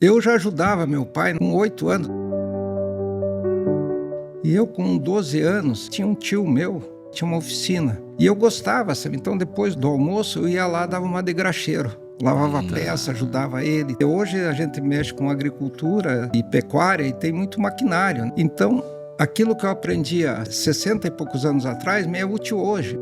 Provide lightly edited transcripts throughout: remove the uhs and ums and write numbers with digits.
Eu já ajudava meu pai com 8 anos. E eu, com 12 anos, tinha um tio meu, tinha uma oficina. E eu gostava, sabe? Então, depois do almoço, eu ia lá, dava uma de graxeiro. Lavava peça, ajudava ele. E hoje a gente mexe com agricultura e pecuária e tem muito maquinário. Então, aquilo que eu aprendi há 60 e poucos anos atrás me é útil hoje.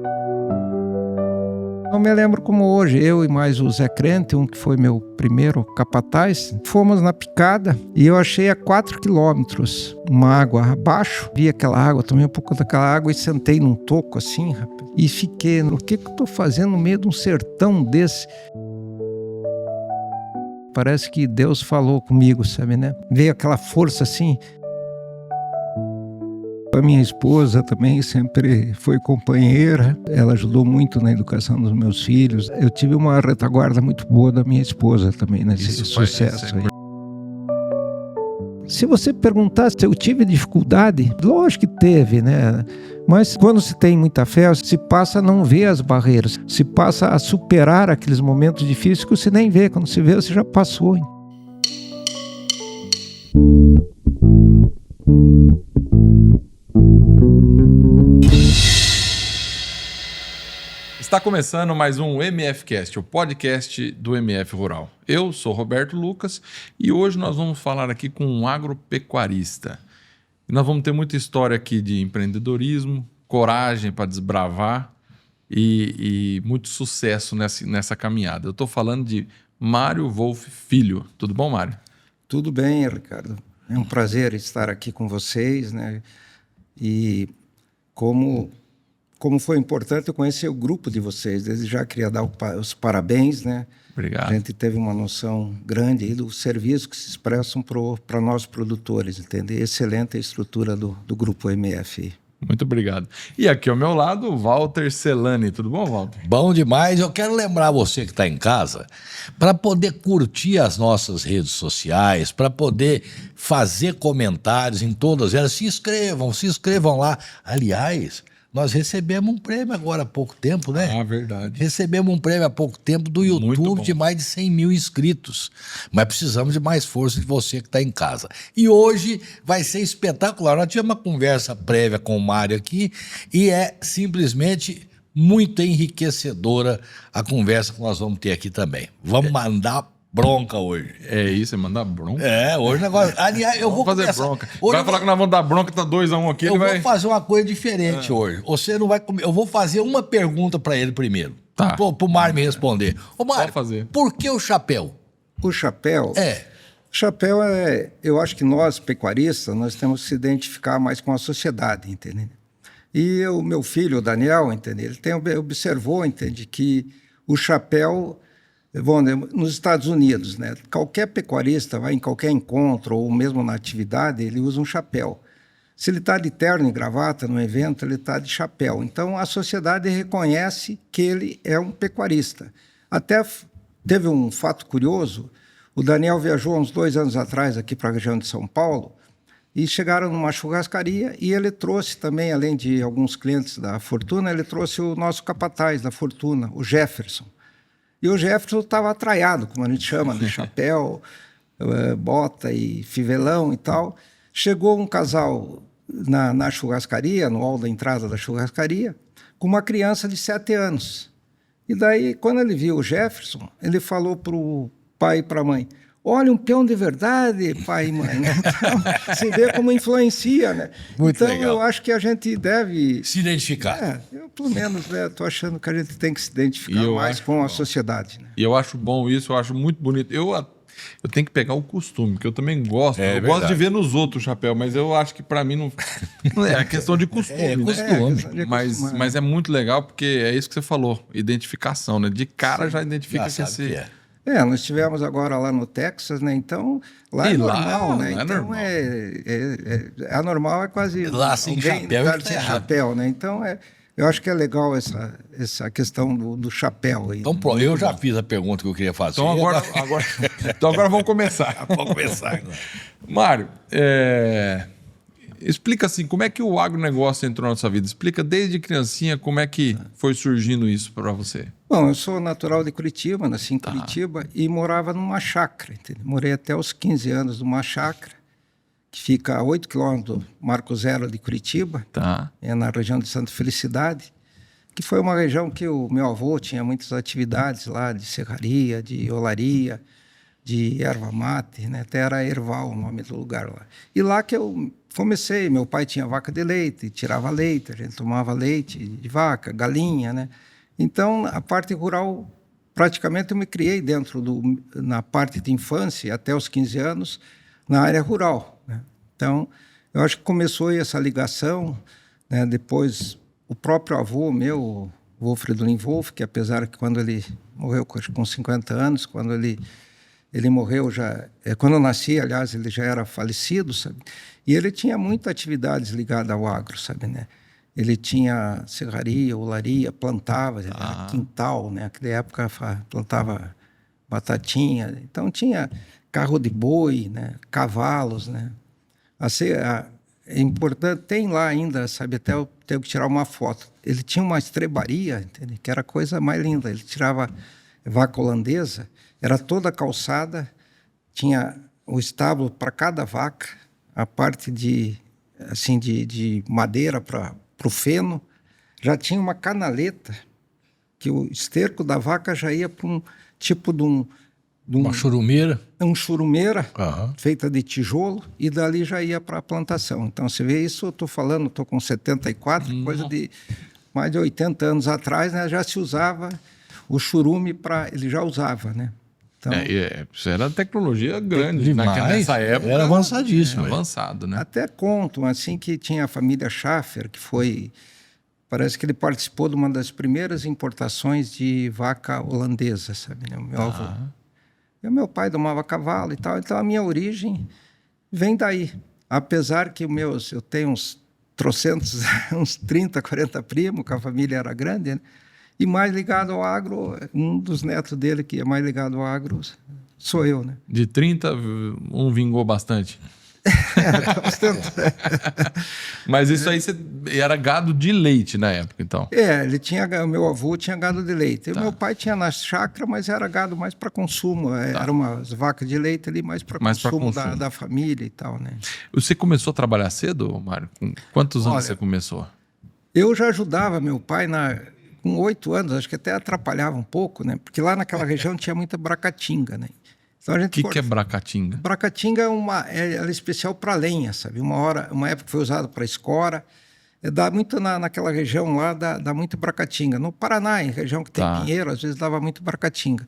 Eu me lembro como hoje, eu e mais o Zé Crente, que foi meu primeiro capataz, fomos na picada e eu achei a 4 quilômetros uma água abaixo. Vi aquela água, tomei um pouco daquela água e sentei num toco assim, rapaz. E fiquei, o que eu estou fazendo no meio de um sertão desse? Parece que Deus falou comigo, sabe, né? Veio aquela força assim. A minha esposa também sempre foi companheira, ela ajudou muito na educação dos meus filhos. Eu tive uma retaguarda muito boa da minha esposa também nesse sucesso aí. Se você perguntar se eu tive dificuldade, lógico que teve, né? Mas quando se tem muita fé, se passa a não ver as barreiras, se passa a superar aqueles momentos difíceis que você nem vê. Quando se vê, você já passou. Está começando mais um MFcast, o podcast do MF Rural. Eu sou Roberto Lucas e hoje nós vamos falar aqui com um agropecuarista. E nós vamos ter muita história aqui de empreendedorismo, coragem para desbravar e muito sucesso nessa caminhada. Eu estou falando de Mário Wolff Filho. Tudo bom, Mário? Tudo bem, Ricardo. É um prazer estar aqui com vocês, né? E como foi importante eu conhecer o grupo de vocês. Desde já queria dar os parabéns, né? Obrigado. A gente teve uma noção grande aí do serviço que se expressam para nós produtores, entende? Excelente a estrutura do grupo MF. Muito obrigado. E aqui ao meu lado, o Walter Celani. Tudo bom, Walter? Bom demais. Eu quero lembrar você que está em casa, para poder curtir as nossas redes sociais, para poder fazer comentários em todas elas. Se inscrevam lá. Aliás, nós recebemos um prêmio agora há pouco tempo, né? Ah, verdade. Recebemos um prêmio há pouco tempo do YouTube de mais de 100 mil inscritos. Mas precisamos de mais força de você que está em casa. E hoje vai ser espetacular. Nós tivemos uma conversa prévia com o Mário aqui e é simplesmente muito enriquecedora a conversa que nós vamos ter aqui também. Vamos mandar bronca hoje. É isso, é mandar bronca? Hoje o negócio... Aliás, eu vou fazer começar. bronca. Vai falar que nós vamos dar bronca, tá 2-1 aqui, eu ele vai... vou fazer uma coisa diferente hoje. Você não vai comer. Eu vou fazer uma pergunta para ele primeiro. Tá. Pro Mário me responder. Ô, Mário, Pode fazer. por que o chapéu? O chapéu... O chapéu eu acho que nós, pecuaristas, nós temos que se identificar mais com a sociedade, entende? E o meu filho, o Daniel, entende? Ele observou, entende, que o chapéu... Bom, nos Estados Unidos, né? Qualquer pecuarista vai em qualquer encontro ou mesmo na atividade, ele usa um chapéu. Se ele está de terno e gravata no evento, ele está de chapéu. Então, a sociedade reconhece que ele é um pecuarista. Até teve um fato curioso, o Daniel viajou uns 2 anos atrás aqui para a região de São Paulo e chegaram numa churrascaria e ele trouxe também, além de alguns clientes da Fortuna, ele trouxe o nosso capataz da Fortuna, o Jefferson. E o Jefferson estava atraiado, como a gente chama, de chapéu, bota e fivelão e tal. Chegou um casal na churrascaria, no hall da entrada da churrascaria, com uma criança de 7 anos. E daí, quando ele viu o Jefferson, ele falou para o pai e para a mãe: olha, um peão de verdade, pai e mãe. Né? Então, se vê como influencia, né? Muito então, legal. Eu acho que a gente deve... Se identificar. Eu, pelo menos, estou achando que a gente tem que se identificar mais com a sociedade. Né? E eu acho bom isso, eu acho muito bonito. Eu tenho que pegar o costume, porque eu também gosto. Eu gosto de ver nos outros o chapéu, mas eu acho que para mim não é questão de costume. É costume. Né? Mas é muito legal, porque é isso que você falou, identificação, né? De cara já identifica que sabe esse... Nós estivemos agora lá no Texas, né? Então, lá é normal, né? Então, normal. Anormal é quase... Lá sem chapéu tá sem chapéu, né? Então, eu acho que é legal essa questão do chapéu aí. Então, pronto, eu já fiz a pergunta que eu queria fazer. Então agora vamos começar. Vamos começar. Mário, Explica assim, como é que o agronegócio entrou na sua vida? Explica desde criancinha como é que foi surgindo isso para você. Bom, eu sou natural de Curitiba, nasci em Curitiba e morava numa chácara, entendeu? Morei até os 15 anos numa chácara, que fica a 8 quilômetros do Marco Zero de Curitiba, na região de Santa Felicidade, que foi uma região que o meu avô tinha muitas atividades lá, de serraria, de olaria, de erva mate, né? Até era Erval o nome do lugar lá. E lá que eu comecei, meu pai tinha vaca de leite, tirava leite, a gente tomava leite de vaca, galinha, né? Então, a parte rural, praticamente eu me criei na parte de infância, até os 15 anos, na área rural, né? Então, eu acho que começou aí essa ligação, né? Depois, o próprio avô meu, o vô Fridolin Wolff, que apesar que quando ele morreu com 50 anos, quando ele morreu quando eu nasci, aliás, ele já era falecido, sabe? E ele tinha muitas atividades ligadas ao agro, sabe, né? Ele tinha serraria, olaria, plantava, era quintal, né? Naquela época plantava batatinha, então tinha carro de boi, né? Cavalos, né? É importante, tem lá ainda, sabe, até eu tenho que tirar uma foto. Ele tinha uma estrebaria, entende? Que era a coisa mais linda, ele tirava vaca holandesa, era toda calçada, tinha o estábulo para cada vaca, a parte de madeira para o feno, já tinha uma canaleta, que o esterco da vaca já ia para um tipo de uma churumeira. Churumeira, feita de tijolo, e dali já ia para a plantação. Então, você vê isso, eu estou falando, estou com 74, coisa de mais de 80 anos atrás, né, já se usava o churume ele já usava, né? Então, isso era tecnologia grande. Nessa época era avançadíssimo. Avançado, né? Até contam assim que tinha a família Schaffer, que parece que ele participou de uma das primeiras importações de vaca holandesa, sabe, né? O meu avô. E o meu pai domava cavalo e tal, então a minha origem vem daí. Apesar que eu tenho uns 30, 40 primos, que a família era grande, né? E mais ligado ao agro, um dos netos dele que é mais ligado ao agro sou eu, né? De 30, um vingou bastante. Bastante. Mas isso aí era gado de leite na época, então? O meu avô tinha gado de leite. O meu pai tinha na chácara, mas era gado mais para consumo. Eram umas vacas de leite ali mais para consumo da família e tal, né? Você começou a trabalhar cedo, Mário? Com quantos anos você começou? Eu já ajudava meu pai com 8 anos, acho que até atrapalhava um pouco, né? Porque lá naquela região tinha muita bracatinga, né? Então o que é bracatinga? Bracatinga ela é especial para lenha, sabe? Uma época foi usada para escora. Dá muito naquela região lá, dá muito bracatinga. No Paraná, em região que tem pinheiro, às vezes dava muito bracatinga.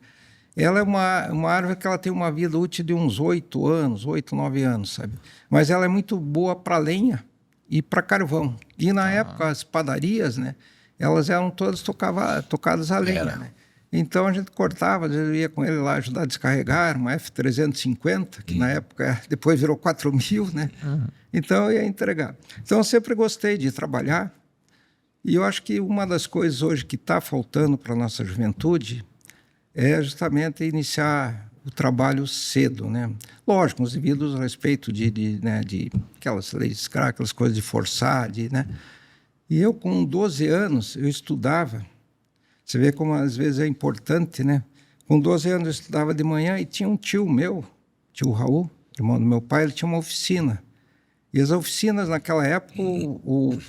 Ela é uma árvore que ela tem uma vida útil de uns 8 anos, 8, 9 anos, sabe? Mas ela é muito boa para lenha e para carvão. E na época, as padarias, né? Elas eram todas tocadas a lenha, né? Então a gente cortava, às vezes eu ia com ele lá ajudar a descarregar, uma F350, que na época depois virou 4.000, né? Então eu ia entregar. Então eu sempre gostei de trabalhar, e eu acho que uma das coisas hoje que está faltando para a nossa juventude é justamente iniciar o trabalho cedo, né? Lógico, com os devidos respeito de aquelas leis, aquelas coisas de forçar, né? E eu, com 12 anos, eu estudava. Você vê como às vezes é importante, né? Com 12 anos eu estudava de manhã e tinha um tio meu, tio Raul, irmão do meu pai, ele tinha uma oficina. E as oficinas naquela época, o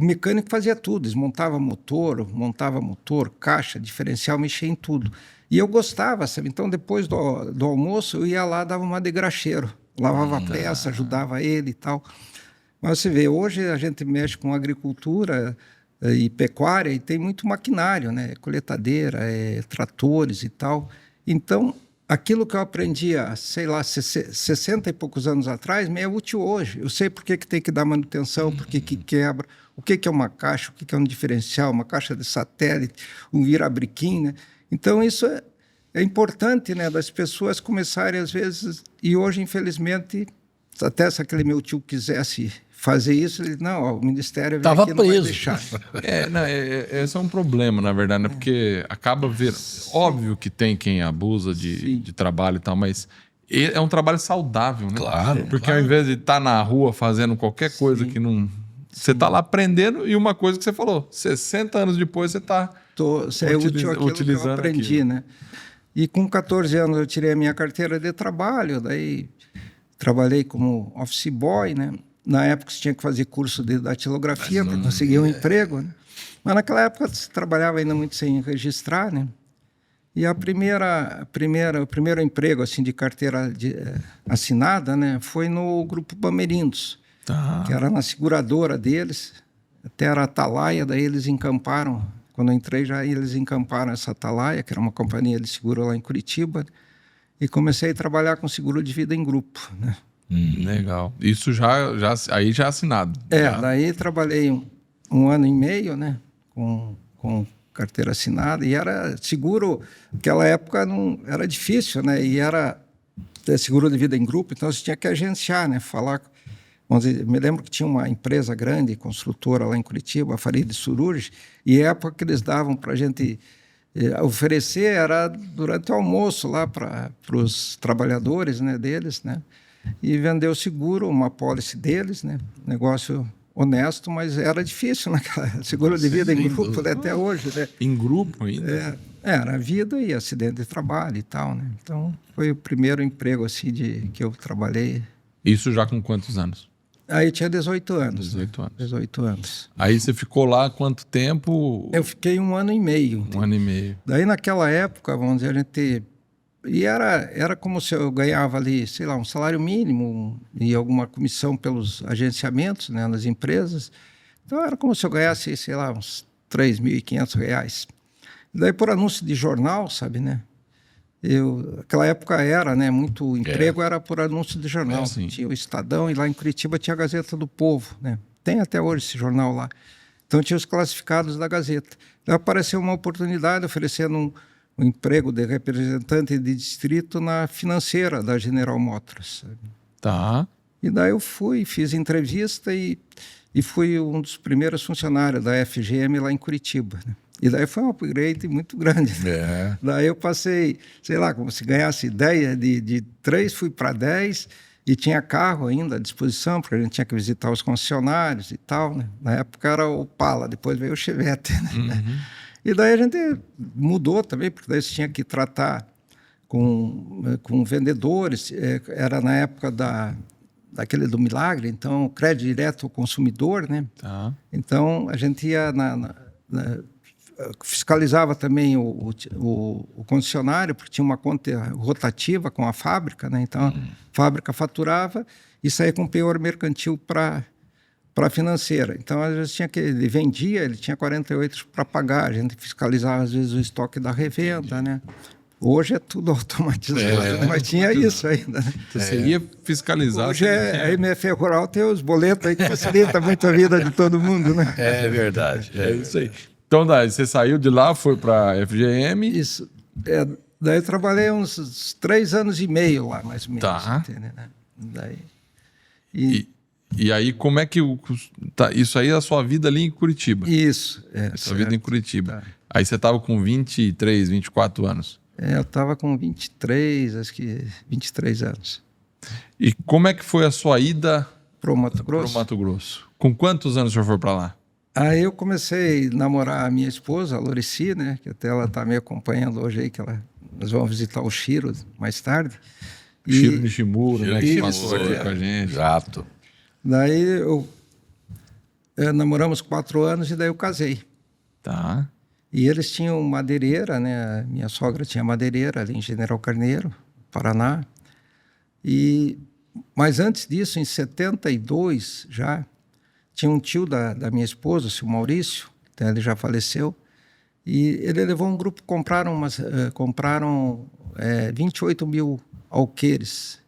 mecânico fazia tudo, desmontava montava motor, caixa, diferencial, mexia em tudo. E eu gostava, sabe? Então depois do almoço eu ia lá, dava uma de graxeiro, lavava a peça, ajudava ele e tal. Mas você vê, hoje a gente mexe com agricultura e pecuária e tem muito maquinário, né? Coletadeira, tratores e tal. Então, aquilo que eu aprendi há, 60 e poucos anos atrás, me é útil hoje. Eu sei por que tem que dar manutenção, por que quebra, o que é uma caixa, o que é um diferencial, uma caixa de satélite, um vira-briquim, né? Então, isso é importante, né? Das pessoas começarem, às vezes, e hoje, infelizmente, até se aquele meu tio quisesse fazer isso, ele não, o Ministério estava aqui, preso. Não vai deixar. Esse é um problema, na verdade, né? Porque acaba óbvio que tem quem abusa de trabalho e tal, mas E é um trabalho saudável, né? Claro, Porque claro. ao invés de estar na rua fazendo qualquer coisa que não... Você está lá aprendendo e uma coisa que você falou, 60 anos depois você está É útil aquilo utilizando que eu aprendi, aquilo. né? E com 14 anos eu tirei a minha carteira de trabalho, daí trabalhei como office boy, né? Na época você tinha que fazer curso de datilografia para conseguir um emprego, né? Mas naquela época você trabalhava ainda muito sem registrar, né? E o primeiro emprego assim de carteira assinada, né, foi no Grupo Bamerindos, que era na seguradora deles, até era Atalaia, daí eles encamparam, quando eu entrei já eles encamparam essa Atalaia, que era uma companhia de seguro lá em Curitiba, e comecei a trabalhar com seguro de vida em grupo, né? Legal. Isso aí já assinado. Daí trabalhei um ano e meio, né, com carteira assinada, e era seguro, naquela época não era difícil, né, e era seguro de vida em grupo, então você tinha que agenciar, né, falar. Vamos dizer, me lembro que tinha uma empresa grande, construtora lá em Curitiba, a Farid Sururgi, e a época que eles davam para a gente oferecer era durante o almoço lá para os trabalhadores, né, deles, né, e vender o seguro, uma pólice deles, né, negócio honesto, mas era difícil naquela seguro de vida em grupo, né, até hoje, né. Em grupo ainda? Era vida e acidente de trabalho e tal, né. Então foi o primeiro emprego assim que eu trabalhei. Isso já com quantos anos? Aí tinha 18 anos. 18 anos. 18 anos. Aí você ficou lá quanto tempo? Eu fiquei 1 ano e meio. Um ano e meio. Daí naquela época, vamos dizer, a gente... E era como se eu ganhava ali, sei lá, um salário mínimo e alguma comissão pelos agenciamentos, né, nas empresas. Então era como se eu ganhasse, sei lá, uns R$3.500. Daí por anúncio de jornal, sabe, né? Aquela época era, né? Muito emprego era por anúncio de jornal. Tinha o Estadão e lá em Curitiba tinha a Gazeta do Povo, né? Tem até hoje esse jornal lá. Então tinha os classificados da Gazeta. Daí apareceu uma oportunidade oferecendo um emprego de representante de distrito na financeira da General Motors, sabe? Tá. E daí eu fui, fiz entrevista e fui um dos primeiros funcionários da FGM lá em Curitiba, né? E daí foi um upgrade muito grande. Né? Daí eu passei, sei lá, como se ganhasse ideia de 3, fui para 10 e tinha carro ainda à disposição, porque a gente tinha que visitar os concessionários e tal, né? Na época era o Opala, depois veio o Chevette, né? Uhum. E daí a gente mudou também, porque daí você tinha que tratar com vendedores, era na época daquele do Milagre, então crédito direto ao consumidor, né? Tá. Então a gente ia fiscalizava também o concessionário, porque tinha uma conta rotativa com a fábrica, né? Então a fábrica faturava e saía com penhor mercantil para a financeira. Então às vezes ele vendia, ele tinha 48 para pagar, a gente fiscalizava às vezes o estoque da revenda, né? Hoje é tudo automatizado, mas tinha isso ainda. Né? Você ia fiscalizar. Hoje a MF Rural tem os boletos aí que facilita muito a vida de todo mundo, né? É verdade. É isso aí. Então, daí você saiu de lá, foi para a FGM. Isso. Daí eu trabalhei uns 3 anos e meio lá, mais ou menos. Tá. Entendeu, né? Daí, e aí, como é que... isso aí é a sua vida ali em Curitiba? Isso. A sua vida em Curitiba. Tá. Aí você estava com 23, 24 anos. Eu estava com 23, acho que 23 anos. E como é que foi a sua ida para o Mato Grosso? Para o Mato Grosso. Com quantos anos o senhor foi para lá? Aí eu comecei a namorar a minha esposa, a Lorici, né? Que até ela está me acompanhando hoje aí, nós vamos visitar o Shiro mais tarde. Shiro Nishimura, né? Que passou aqui com a gente. Exato. Daí namoramos 4 anos e daí eu casei. Tá. E eles tinham madeireira, né? Minha sogra tinha madeireira ali em General Carneiro, Paraná. Mas antes disso, em 72 já, tinha um tio da minha esposa, o seu Maurício, então ele já faleceu, e ele levou um grupo, compraram 28 mil alqueires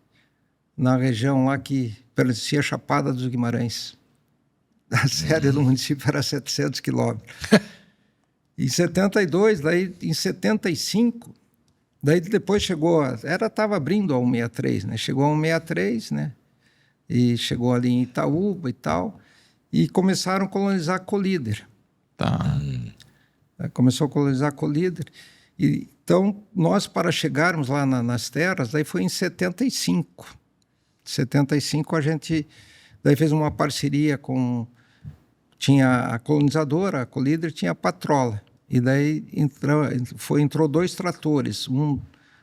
na região lá que pertencia a Chapada dos Guimarães. A série do município era 700 quilômetros. Em 72, daí em 75, daí depois chegou, estava abrindo a 163, né? Chegou a 163, né? E chegou ali em Itaúba e tal, e começaram a colonizar Colíder. Tá. Começou a colonizar Colíder, Então, nós, para chegarmos lá nas terras, daí foi em 75. 75 a gente daí fez uma parceria com... Tinha a colonizadora, a Colíder, tinha a patrola. E daí entrou 2 tratores, um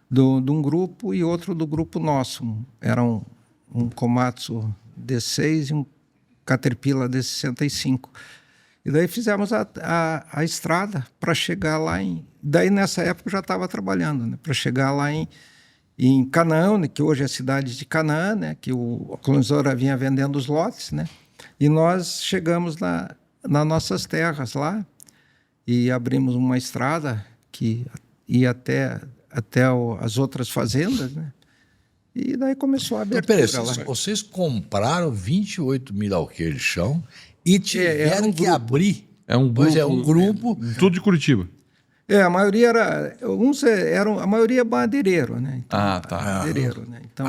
de um grupo e outro do grupo nosso. Era um Komatsu D6 e um Caterpillar D65. E daí fizemos a estrada para chegar lá em... Daí, nessa época, eu já estava trabalhando, né? Para chegar lá em Canaã, né? Que hoje é a cidade de Canaã, né? Que a colonizadora vinha vendendo os lotes, né? E nós chegamos nas nossas terras lá e abrimos uma estrada que ia até as outras fazendas, né? E daí começou a abertura. Então, peraí, vocês compraram 28 mil alqueires de chão e tiveram que abrir. É um grupo. Pois é, um grupo. Tudo de Curitiba. A maioria a maioria é madeireiro, né? Então, tá. Madeireiro, né? Então,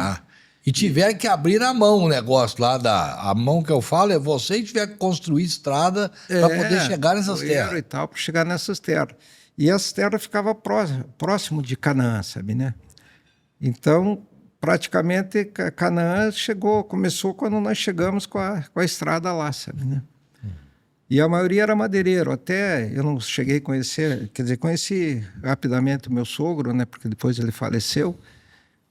E tiveram que abrir na mão o negócio lá a mão que eu falo é você que tiver que construir estrada para poder chegar nessas terras. E tal, para chegar nessas terras. E essas terras ficavam próximo de Canaã, sabe, né? Então, praticamente, Canaã começou quando nós chegamos com a estrada lá, sabe, né? E a maioria era madeireiro. Até eu não cheguei a conhecer, quer dizer, conheci rapidamente o meu sogro, né? Porque depois ele faleceu.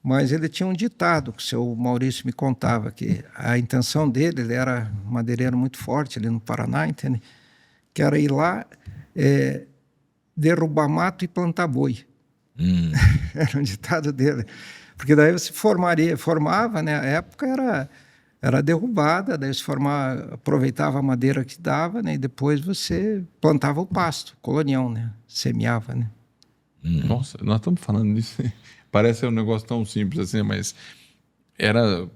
Mas ele tinha um ditado que o seu Maurício me contava, que a intenção dele, ele era um madeireiro muito forte ali no Paraná, entende? Que era ir lá, derrubar mato e plantar boi. Era um ditado dele. Porque daí você formava, né? A época era derrubada, daí você aproveitava a madeira que dava, né? E depois você plantava o pasto, colonião, né? Semeava, né? Nossa, nós estamos falando disso. Parece um negócio tão simples assim, mas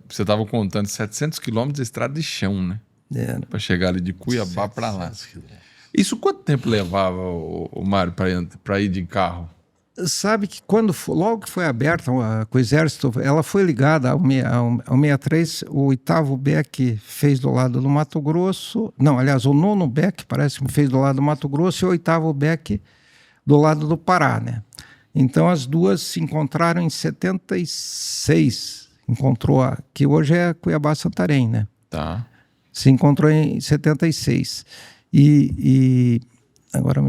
você estava contando 700 quilômetros de estrada de chão, né? Para chegar ali de Cuiabá para lá. Isso quanto tempo levava, o Mário, para ir de carro? Sabe que logo que foi aberta com o Exército, ela foi ligada ao 63, o 8º BEC fez do lado do Mato Grosso, não, aliás, o 9º BEC parece que fez do lado do Mato Grosso e o 8º BEC do lado do Pará, né? Então as duas se encontraram em 76, que hoje é Cuiabá-Santarém, né? Tá. Se encontrou em 76. E agora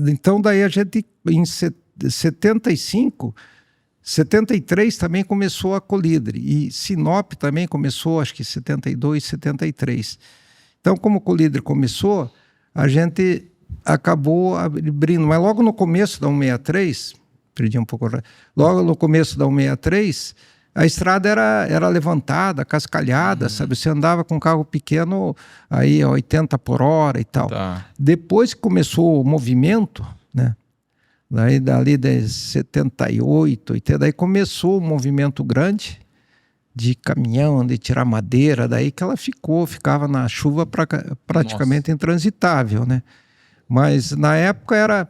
então daí a gente em 75, 73 também começou a Colíder e Sinop também começou, acho que 72, 73. Então, como a Colíder começou, a gente acabou abrindo, mas logo no começo da 163, perdi um pouco, logo no começo da 163, a estrada era levantada, cascalhada, sabe? Você andava com um carro pequeno aí a 80 por hora e tal. Tá. Depois que começou o movimento, né? Daí dali de 78, 80, daí começou o movimento grande de caminhão, de tirar madeira, daí que ela ficava na chuva praticamente intransitável, né? Mas na época era...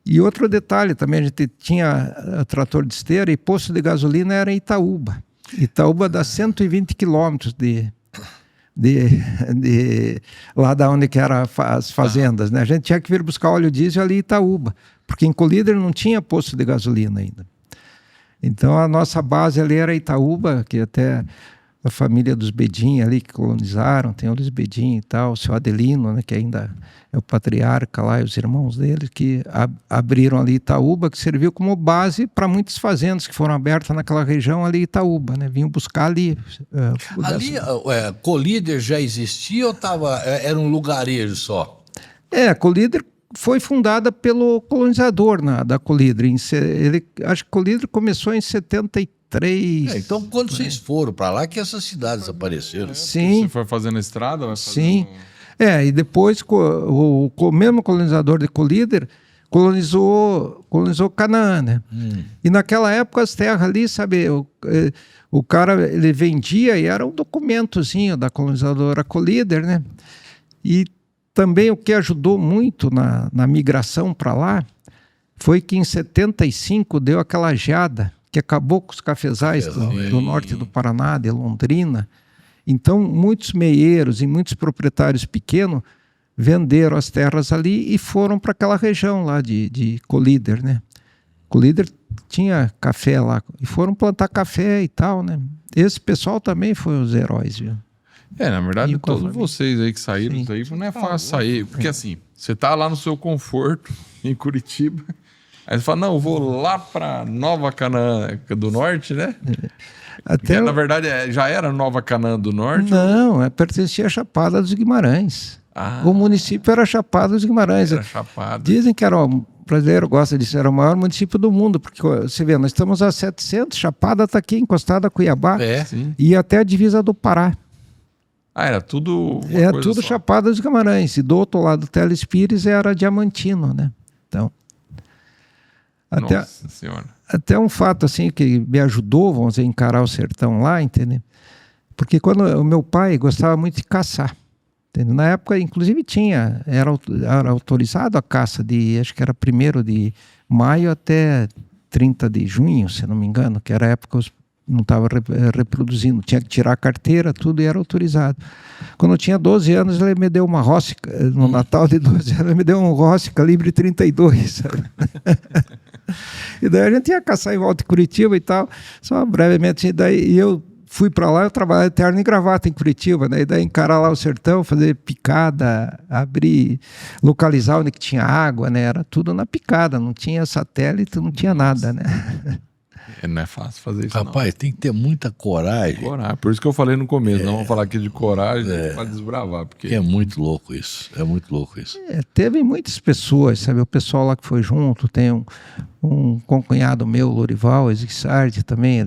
E outro detalhe também, a gente tinha trator de esteira e posto de gasolina era em Itaúba. Itaúba dá 120 quilômetros lá da onde que eram as fazendas, né? A gente tinha que vir buscar óleo diesel ali em Itaúba, porque em Colíder não tinha posto de gasolina ainda. Então a nossa base ali era Itaúba, que até a família dos Bedin ali que colonizaram, tem o Luiz Bedin e tal, o seu Adelino, né, que ainda é o patriarca lá, e os irmãos dele, que abriram ali Itaúba, que serviu como base para muitas fazendas que foram abertas naquela região ali Itaúba, né? Vinham buscar ali. Ali, Colíder já existia ou era um lugarejo só? Colíder foi fundada pelo colonizador da Colíder. Acho que Colíder começou em 73. Então, quando vocês foram para lá, que essas cidades apareceram? Sim. Você foi fazendo estrada? Sim. E depois o mesmo colonizador de Colíder colonizou Canaã, né? E naquela época as terras ali, sabe, o cara ele vendia e era um documentozinho da colonizadora Colíder, né? E também o que ajudou muito na migração para lá foi que em 75 deu aquela geada que acabou com os cafezais do norte do Paraná, de Londrina. Então, muitos meeiros e muitos proprietários pequenos venderam as terras ali e foram para aquela região lá de Colíder, né? Colíder tinha café lá e foram plantar café e tal, né? Esse pessoal também foi os heróis, viu? Na verdade, E com a todos família. vocês aí que saíram Sim. daí, não é fácil sair. Porque assim, você tá lá no seu conforto, em Curitiba, aí você fala, não, eu vou lá para Nova Canaã do Norte, né? Porque, na verdade, já era Nova Canaã do Norte? Não, pertencia à Chapada dos Guimarães. Ah. O município era Chapada dos Guimarães. Era Chapada. Dizem que o brasileiro gosta disso, era o maior município do mundo, porque você vê, nós estamos a 700, Chapada está aqui encostada a Cuiabá Sim. e até a divisa do Pará. Era tudo uma É coisa tudo só. Chapada dos Guimarães. E do outro lado, Teles Pires era Diamantino, né? Então, Nossa Senhora. até um fato assim que me ajudou, vamos dizer, a encarar o sertão lá, entendeu? Porque quando o meu pai gostava muito de caçar, entendeu? Na época, inclusive, era autorizado a caça acho que era 1º de maio até 30 de junho, se não me engano, que era a época que não estava reproduzindo, tinha que tirar a carteira, tudo, e era autorizado. Quando eu tinha 12 anos, ele me deu uma Rossica, no Natal de 12 anos, ele me deu um Rossica calibre 32, sabe? E daí a gente ia caçar em volta de Curitiba e tal, só brevemente, e eu fui para lá, eu trabalhava terno e gravata em Curitiba, né? E daí encarar lá o sertão, fazer picada, abrir, localizar onde que tinha água, né? Era tudo na picada, não tinha satélite, não tinha nada, né? Não é fácil fazer isso, Rapaz, tem que ter muita coragem. Coragem. Por isso que eu falei no começo, não vamos falar aqui de coragem para desbravar, porque É muito louco isso. É muito louco isso. Teve muitas pessoas, sabe? O pessoal lá que foi junto, tem um concunhado meu, Lorival Esguissardi também,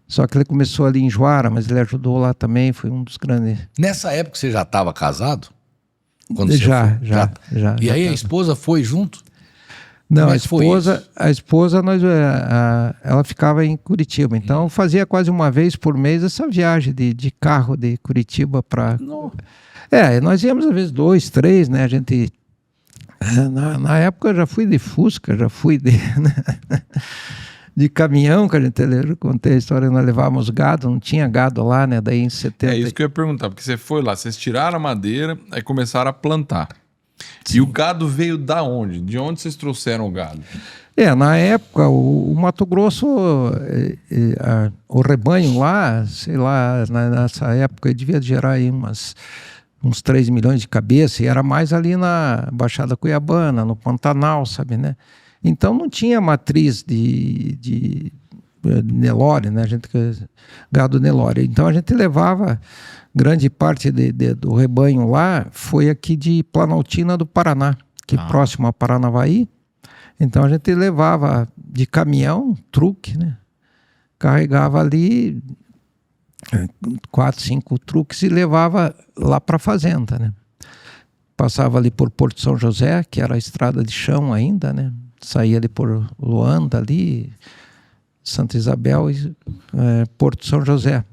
só que ele começou ali em Juara, mas ele ajudou lá também, foi um dos grandes... Nessa época você já estava casado? Já. E aí a esposa foi junto? Não, Como é que foi isso? a esposa ela ficava em Curitiba, então fazia quase uma vez por mês essa viagem de carro de Curitiba para... nós íamos às vezes 2, 3, né? A gente... Na época eu já fui de Fusca, já fui de caminhão, que a gente contei a história, nós levávamos gado, não tinha gado lá, né? Daí em 70... É isso que eu ia perguntar, porque você foi lá, vocês tiraram a madeira, aí começaram a plantar. Sim. E o gado veio da onde? De onde vocês trouxeram o gado? Na época, o Mato Grosso, o rebanho lá, sei lá, nessa época devia gerar aí uns 3 milhões de cabeças, e era mais ali na Baixada Cuiabana, no Pantanal, sabe, né? Então não tinha matriz de Nelore, né? Gado Nelore. Então a gente levava... Grande parte do rebanho lá foi aqui de Planaltina do Paraná, que é próximo a Paranavaí. Então a gente levava de caminhão, truque, né? Carregava ali 4, 5 truques e levava lá para a fazenda, né? Passava ali por Porto São José, que era a estrada de chão ainda, né? Saía ali por Luanda, ali, Santa Isabel e Porto São José.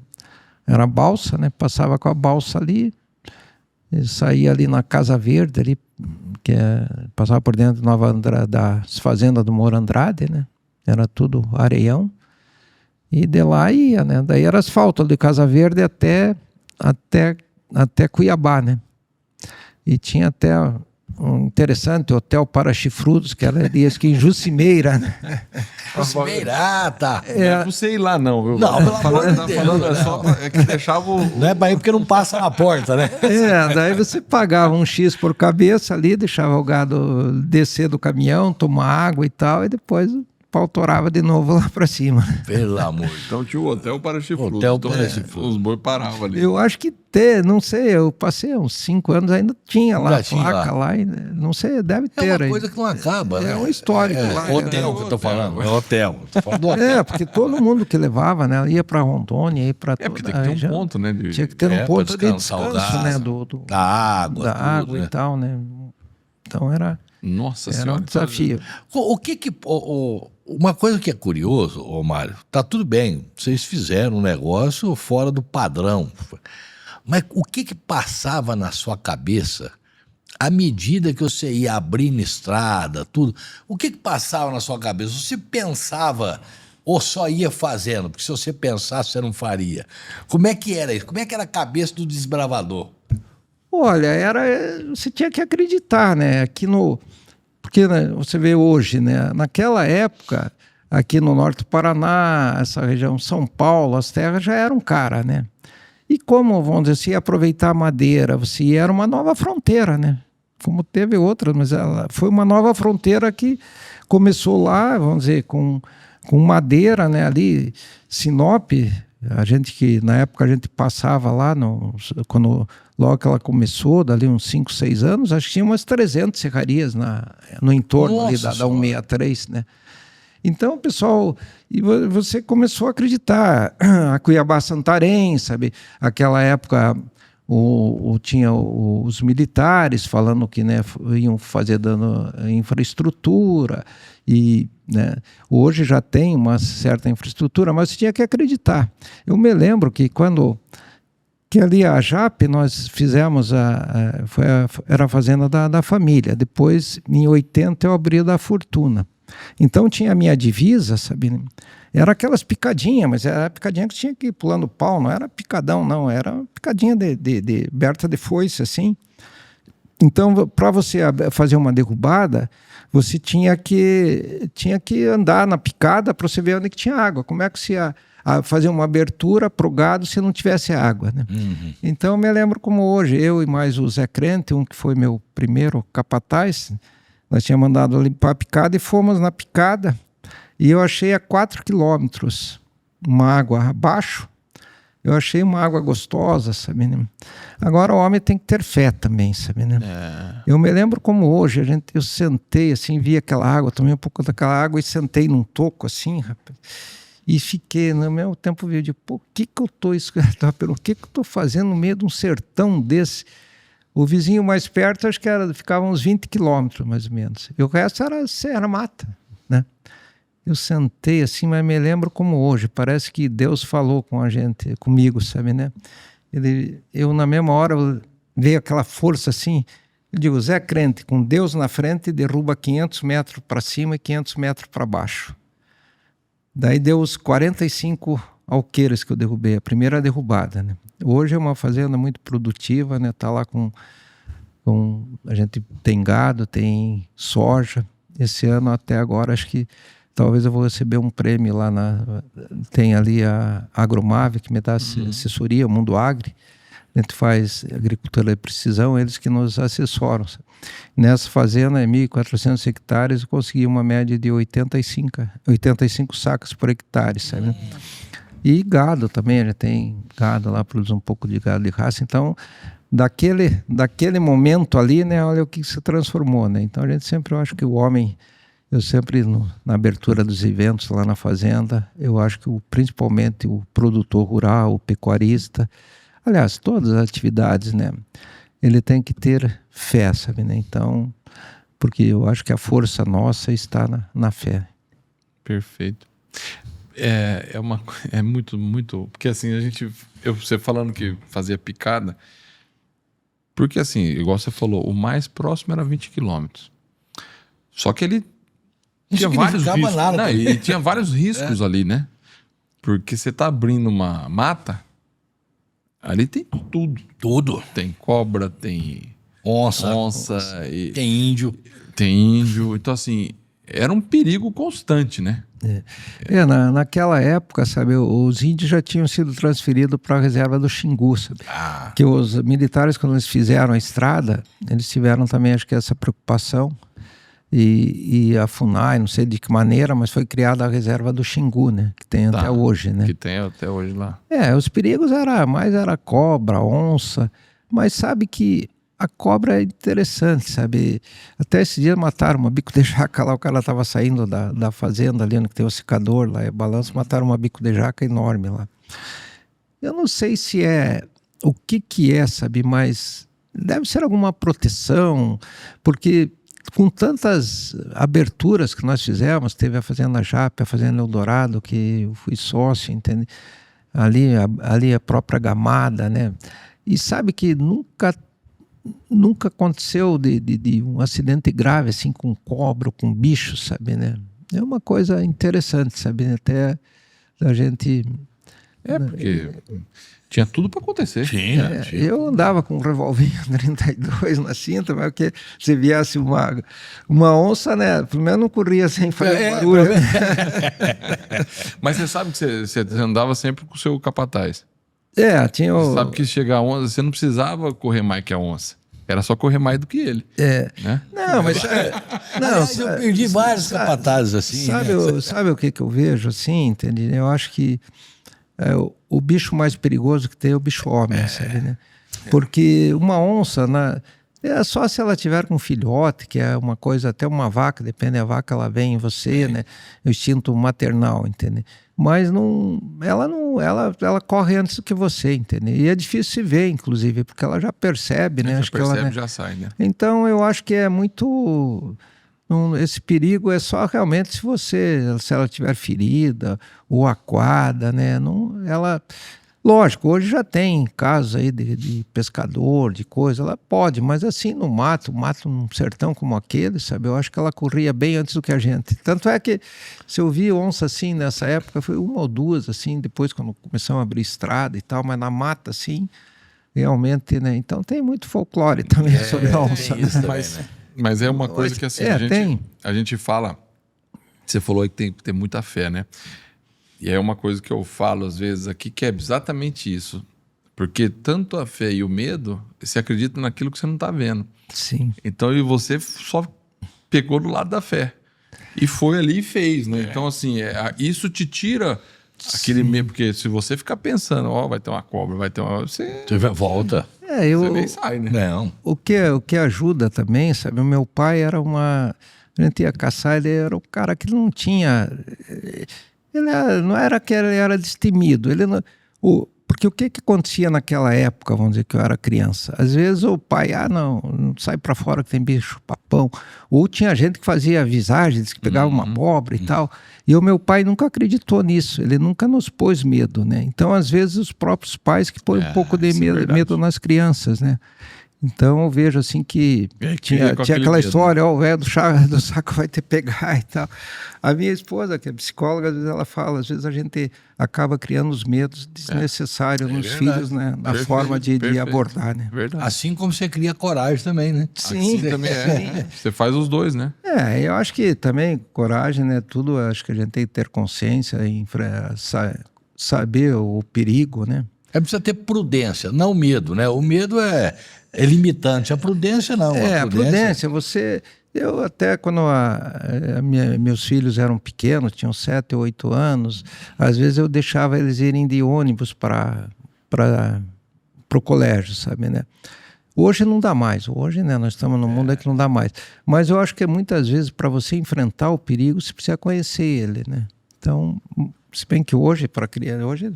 Era balsa, né? Passava com a balsa ali, saía ali na Casa Verde, ali, passava por dentro das fazendas do Moro Andrade, né? Era tudo areião. E de lá ia, né? Daí era asfalto de Casa Verde até Cuiabá, né? E tinha até um interessante hotel para chifrudos, que era ali, acho que em Jucimeira, né? Jucimeira, tá. Não é pra você ir lá, não, viu? Não, pelo amor de Deus. É só que deixava o... Não é para ir porque não passa na porta, né? Daí você pagava um X por cabeça ali, deixava o gado descer do caminhão, tomar água e tal, e depois o pau torava de novo lá para cima. Pelo amor. Então tinha o hotel para chifrudos. Hotel para chifrudos. Os boi paravam ali. Eu acho que não sei, eu passei uns 5 anos, ainda tinha lá a placa lá, e, não sei, deve ter. É uma aí. coisa que não acaba, né? É um histórico lá. Hotel que eu tô falando, é hotel. Tô falando do hotel. Porque todo mundo que levava, né, ia para Rondônia, ia para porque tem que ter um ponto, né? Tinha que ter um ponto de descanso, né, da água, da tudo, água né? e tal, né? Então era Senhora. um desafio. Uma coisa que é curioso, ô Mário, tá tudo bem, vocês fizeram um negócio fora do padrão, mas o que passava na sua cabeça à medida que você ia abrindo estrada, tudo? O que passava na sua cabeça? Você pensava ou só ia fazendo? Porque se você pensasse, você não faria. Como é que era isso? Como é que era a cabeça do desbravador? Olha, você tinha que acreditar, né? Porque né, você vê hoje, né? Naquela época, aqui no norte do Paraná, essa região São Paulo, as terras já eram caras, né? E como, vamos dizer, você ia aproveitar a madeira, era uma nova fronteira, né? Como teve outras, mas ela foi uma nova fronteira que começou lá, vamos dizer, com madeira, né? Ali, Sinop, na época a gente passava lá, logo que ela começou, dali uns 5, 6 anos, acho que tinha umas 300 serrarias no entorno ali da 163, né? Então, pessoal, e você começou a acreditar. A Cuiabá Santarém, sabe? Aquela época tinha os militares falando que, né, iam fazer dano à infraestrutura e, né, hoje já tem uma certa infraestrutura, mas você tinha que acreditar. Eu me lembro que que ali a JAP nós fizemos era a fazenda da família. Depois, em 80, eu abri a da Fortuna. Então tinha a minha divisa, sabe? Era aquelas picadinhas, mas era picadinha que tinha que ir pulando pau, não era picadão, não, era picadinha de aberta de foice, assim. Então, para você fazer uma derrubada, você tinha que andar na picada para você ver onde que tinha água. Como é que se ia fazer uma abertura para o gado se não tivesse água, né? Uhum. Então, eu me lembro como hoje, eu e mais o Zé Crente, que foi meu primeiro capataz, nós tínhamos mandado limpar a picada e fomos na picada e eu achei a 4 quilômetros uma água abaixo. Eu achei uma água gostosa, sabe, né? Agora o homem tem que ter fé também, sabe, né? Eu me lembro como hoje, eu sentei assim, vi aquela água, tomei um pouco daquela água e sentei num toco assim, rapaz. E fiquei, no meu tempo, eu digo, pô, o que eu tô fazendo no meio de um sertão desse? O vizinho mais perto, acho que ficava uns 20 quilômetros, mais ou menos. E o resto era mata, né? Eu sentei assim, mas me lembro como hoje. Parece que Deus falou com a gente, comigo, sabe, né? Eu, na mesma hora, veio aquela força assim. Eu digo, Zé Crente, com Deus na frente, derruba 500 metros para cima e 500 metros para baixo. Daí deu os 45 alqueires que eu derrubei, a primeira derrubada, né? Hoje é uma fazenda muito produtiva, né? Tá lá a gente tem gado, tem soja. Esse ano até agora acho que talvez eu vou receber um prêmio lá tem ali a Agromave que me dá assessoria, o Mundo Agri. A gente faz agricultura de precisão, eles que nos assessoram. Nessa fazenda, 1.400 hectares, eu consegui uma média de 85 sacas por hectare, sabe? E gado também, a gente tem gado lá, produz um pouco de gado de raça. Então, daquele momento ali, né, olha o que se transformou, né? Então, eu acho que o homem, eu sempre, na abertura dos eventos lá na fazenda, eu acho que principalmente o produtor rural, o pecuarista, aliás, todas as atividades, né, ele tem que ter fé, sabe, né? Então, porque eu acho que a força nossa está na fé. Perfeito. É muito, muito... Porque assim, você falando que fazia picada, porque assim, igual você falou, o mais próximo era 20 quilômetros. Só que ele tinha vários riscos. Nada, e tinha vários riscos ali, né? Porque você tá abrindo uma mata, ali tem tudo. Tudo. Tem cobra, tem onça tem índio. Tem índio. Então assim, era um perigo constante, né? Naquela época, sabe, os índios já tinham sido transferidos para a reserva do Xingu, sabe? Que os militares, quando eles fizeram a estrada, eles tiveram também, acho que essa preocupação, e a FUNAI, não sei de que maneira, mas foi criada a reserva do Xingu, né? Que tem até hoje, né? Que tem até hoje lá. Os perigos era cobra, onça, mas sabe que a cobra é interessante, sabe? Até esse dia mataram uma bico de jaca lá, o cara estava saindo da fazenda ali, onde tem o secador lá, balanço, mataram uma bico de jaca enorme lá. Eu não sei se o que é, sabe? Mas deve ser alguma proteção, porque com tantas aberturas que nós fizemos, teve a Fazenda Jape, a Fazenda Eldorado, que eu fui sócio, entende? Ali a própria Gamada, né? E sabe que nunca aconteceu de um acidente grave assim com cobra ou com bicho, sabe, né? É uma coisa interessante, sabe, até a gente... Porque tinha tudo para acontecer. Tinha. Eu andava com um revolvinho 32 na cinta, mas porque se viesse uma onça, né? Primeiro não corria sem fazer barulho. Mas você sabe que você andava sempre com o seu capataz. Tinha Você sabe que chegar a onça, você não precisava correr mais que a onça. Era só correr mais do que ele. Né? Não, mas... Aliás, eu perdi vários capatazes assim. Sabe o que eu vejo assim, entende? Eu acho que o bicho mais perigoso que tem é o bicho homem, sabe, né? Porque uma onça, é só se ela tiver com um filhote, que é uma coisa, até uma vaca, depende da vaca, ela vem em você, né? O instinto maternal, entende? Mas ela corre antes do que você, entende? E é difícil se ver, inclusive, porque ela já percebe, né? Já percebe, já sai, né? Então eu acho que é muito... esse perigo é só realmente se ela tiver ferida ou aquada, né? Lógico, hoje já tem casos aí de pescador, de coisa, ela pode, mas assim no mato num sertão como aquele, sabe? Eu acho que ela corria bem antes do que a gente. Tanto é que se eu vi onça assim nessa época, foi uma ou duas, assim, depois quando começamos a abrir estrada e tal, mas na mata, assim, realmente, né? Então tem muito folclore também sobre a onça. Tem isso também, né? Mas é uma coisa que assim, a gente fala, você falou que tem que ter muita fé, né? E é uma coisa que eu falo às vezes aqui, que é exatamente isso. Porque tanto a fé e o medo, você acredita naquilo que você não está vendo. Sim. Então, e você só pegou do lado da fé. E foi ali e fez, né? Então, assim, isso te tira aquele medo. Porque se você ficar pensando, vai ter uma cobra, vai ter uma... Você volta. você nem sai, né? Não. O que ajuda também, sabe? O meu pai era a gente ia caçar, ele era o cara que não tinha... não era que ele era destemido. Porque o que acontecia naquela época, vamos dizer que eu era criança? Às vezes o pai, não sai para fora que tem bicho papão. Ou tinha gente que fazia visagens, que pegava uma cobra e tal. E o meu pai nunca acreditou nisso, ele nunca nos pôs medo, né? Então, às vezes, os próprios pais que põem um pouco de medo nas crianças, né? Então eu vejo assim que tinha aquela medo, história, o velho do saco vai te pegar e tal. A minha esposa, que é psicóloga, às vezes ela fala, às vezes a gente acaba criando os medos desnecessários nos filhos, né? Na forma de abordar, né? Verdade. Assim como você cria coragem também, né? Sim, assim também Você faz os dois, né? Eu acho que também coragem, né? Tudo, acho que a gente tem que ter consciência, saber o perigo, né? Precisa ter prudência, não medo, né? O medo é limitante, a prudência não. A prudência, eu até quando meus filhos eram pequenos, tinham 7 ou 8 anos, às vezes eu deixava eles irem de ônibus para o colégio, sabe, né? Hoje não dá mais, hoje, né, nós estamos num mundo que não dá mais. Mas eu acho que muitas vezes para você enfrentar o perigo, você precisa conhecer ele, né? Então, se bem que hoje, para criança, hoje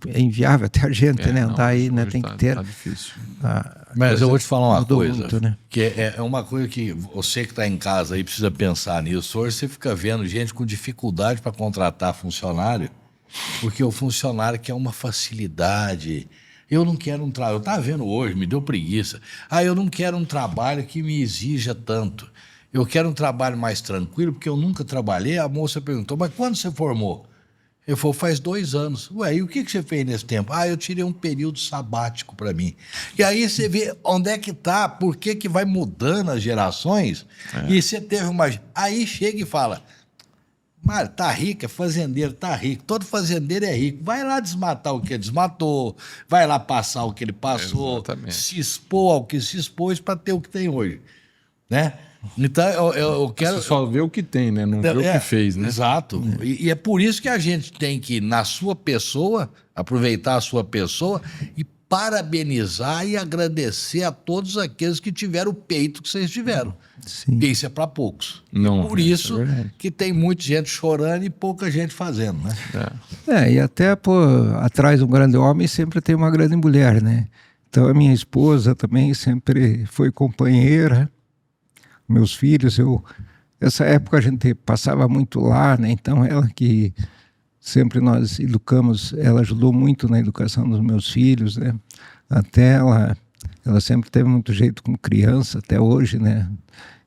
é inviável até a gente, né? Andar aí, né? Tem que ter. Tá difícil. Mas eu vou te falar uma coisa, muito, né? que é uma coisa que você que está em casa aí precisa pensar nisso. Hoje você fica vendo gente com dificuldade para contratar funcionário, porque o funcionário quer uma facilidade. Eu não quero um trabalho. Eu estava vendo hoje, me deu preguiça. Eu não quero um trabalho que me exija tanto. Eu quero um trabalho mais tranquilo, porque eu nunca trabalhei. A moça perguntou, mas quando você formou? Eu falei, faz 2 anos. Ué, e o que você fez nesse tempo? Eu tirei um período sabático para mim. E aí você vê onde é que tá, por que vai mudando as gerações. E você teve uma... Aí chega e fala, Mário, tá rico, é fazendeiro, tá rico. Todo fazendeiro é rico. Vai lá desmatar o que ele desmatou, vai lá passar o que ele passou, se expor ao que se expôs para ter o que tem hoje, né? Então, eu quero... Você só vê o que tem, né? Não vê o que fez, né? Exato. E é por isso que a gente tem que, na sua pessoa, aproveitar a sua pessoa e parabenizar e agradecer a todos aqueles que tiveram o peito que vocês tiveram. Sim. Porque isso é para poucos. Não, por isso que tem muita gente chorando e pouca gente fazendo, né? E até, atrás de um grande homem sempre tem uma grande mulher, né? Então a minha esposa também sempre foi companheira. Meus filhos, essa época a gente passava muito lá, né? Então ela que sempre nós educamos, ela ajudou muito na educação dos meus filhos, né? Até ela sempre teve muito jeito com criança, até hoje, né?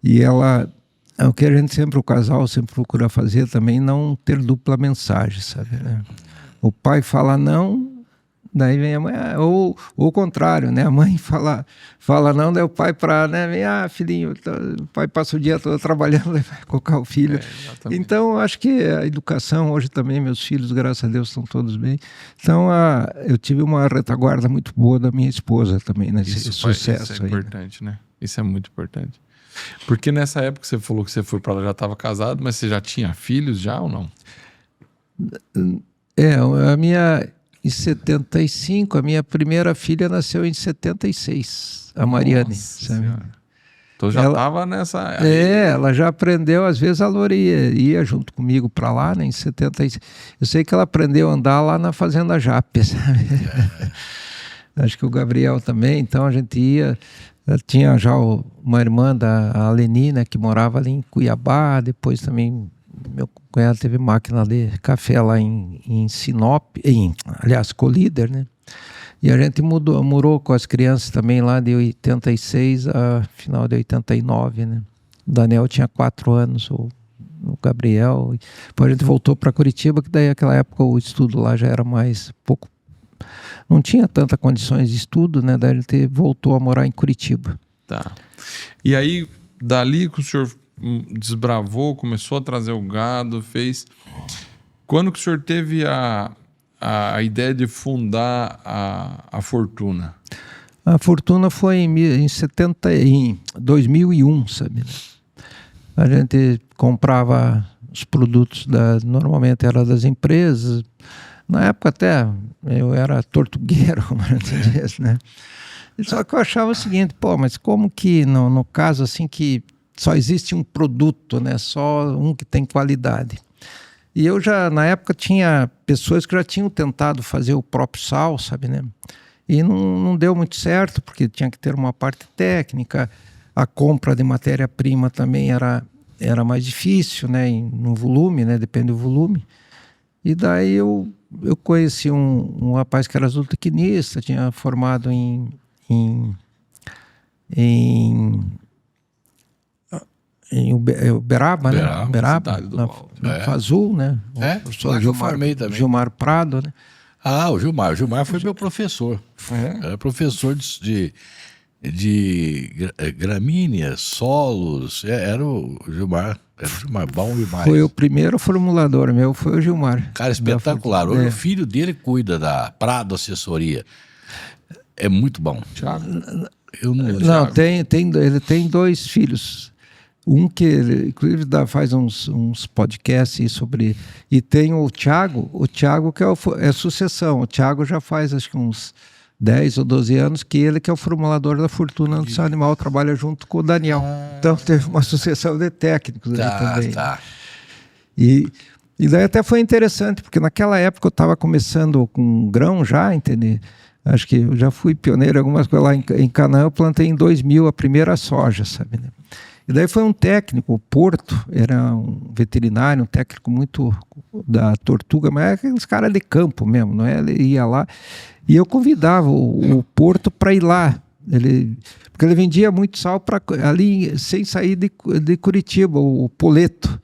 E o que a gente sempre, o casal sempre procura fazer também, não ter dupla mensagem, sabe, né? O pai fala não, Daí vem a mãe, ou o contrário, né? A mãe fala não, daí o pai vem, filhinho, o pai passa o dia todo trabalhando, vai colocar o filho. Então, acho que a educação, hoje também, meus filhos, graças a Deus, estão todos bem. Então, eu tive uma retaguarda muito boa da minha esposa também, nesse sucesso. Isso é importante, né? Isso é muito importante. Porque nessa época você falou que você foi para lá, já estava casado, mas você já tinha filhos já ou não? Em 75, a minha primeira filha nasceu em 76, a Mariane. Sabe? Então já estava nessa... ela já aprendeu, às vezes a Lore ia junto comigo para lá, né, em 76. Eu sei que ela aprendeu a andar lá na Fazenda Jape, sabe? Acho que o Gabriel também, então a gente ia... Tinha já uma irmã a Leni, né, que morava ali em Cuiabá, depois também... Meu cunhado teve máquina de café lá em Sinop, aliás, Colíder, né? E a gente morou com as crianças também lá de 86 a final de 89, né? O Daniel tinha 4 anos, o Gabriel. Depois a gente voltou para Curitiba, que daí naquela época o estudo lá já era mais pouco. Não tinha tantas condições de estudo, né? Daí a gente voltou a morar em Curitiba. Tá. E aí, dali que o senhor desbravou, começou a trazer o gado, fez... Quando que o senhor teve a ideia de fundar a Fortuna? A Fortuna foi em 2001, sabe? A gente comprava os produtos, normalmente era das empresas. Na época até eu era tortugueiro, como a gente diz, né? Só que eu achava o seguinte, mas como que no caso assim que só existe um produto, né? Só um que tem qualidade. E eu já, na época, tinha pessoas que já tinham tentado fazer o próprio sal, sabe, né? E não deu muito certo, porque tinha que ter uma parte técnica, a compra de matéria-prima também era mais difícil, né? No volume, né? Depende do volume. E daí eu conheci um rapaz que era zootecnista, tinha formado em Uberaba, né? Uberaba, na Fazul, né? Eu formei também. Gilmar Prado, né? O Gilmar. O Gilmar foi meu professor. Era professor de gramíneas, solos. Era o Gilmar. Era o Gilmar, bom demais. Foi o primeiro formulador meu, foi o Gilmar. Cara, espetacular. Hoje o filho dele cuida da Prado Assessoria. É muito bom. Thiago? Ele tem 2 filhos. Um que ele, inclusive, faz uns podcasts sobre... E tem o Thiago que é sucessão. O Thiago já faz, acho que uns 10 ou 12 anos, que ele que é o formulador da Fortuna do Seu Animal, trabalha junto com o Daniel. Então teve uma sucessão de técnicos ali também. Tá. E daí até foi interessante, porque naquela época eu estava começando com grão já, entendeu? Acho que eu já fui pioneiro em algumas coisas lá em Canaã, eu plantei em 2000 a primeira soja, sabe, né? E daí foi um técnico, o Porto, era um veterinário, um técnico muito da Tortuga, mas é aqueles caras de campo mesmo, não é? Ele ia lá e eu convidava o Porto para ir lá. Porque ele vendia muito sal ali sem sair de Curitiba, o Poleto.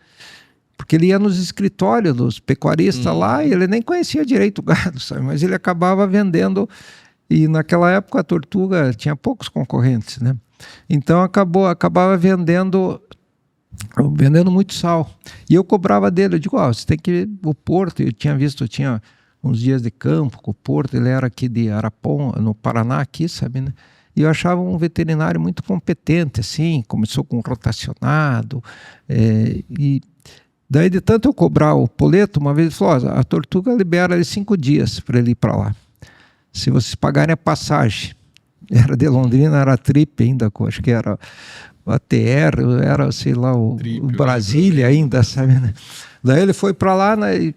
Porque ele ia nos escritórios dos pecuaristas lá e ele nem conhecia direito o gado, sabe? Mas ele acabava vendendo. E naquela época a Tortuga tinha poucos concorrentes, né? Então acabava vendendo muito sal. E eu cobrava dele, eu digo, você tem que ir ao Porto. Eu tinha uns dias de campo com o Porto, ele era aqui de Araponga, no Paraná, aqui, sabe, né? E eu achava um veterinário muito competente, assim, começou com rotacionado. E daí, de tanto eu cobrar o Poleto, uma vez ele falou, a Tortuga libera ele 5 dias para ele ir para lá. Se vocês pagarem a passagem. Era de Londrina, era trip ainda, acho que era o ATR, era, sei lá, o Brasília ainda, sabe, né? Daí ele foi para lá, né,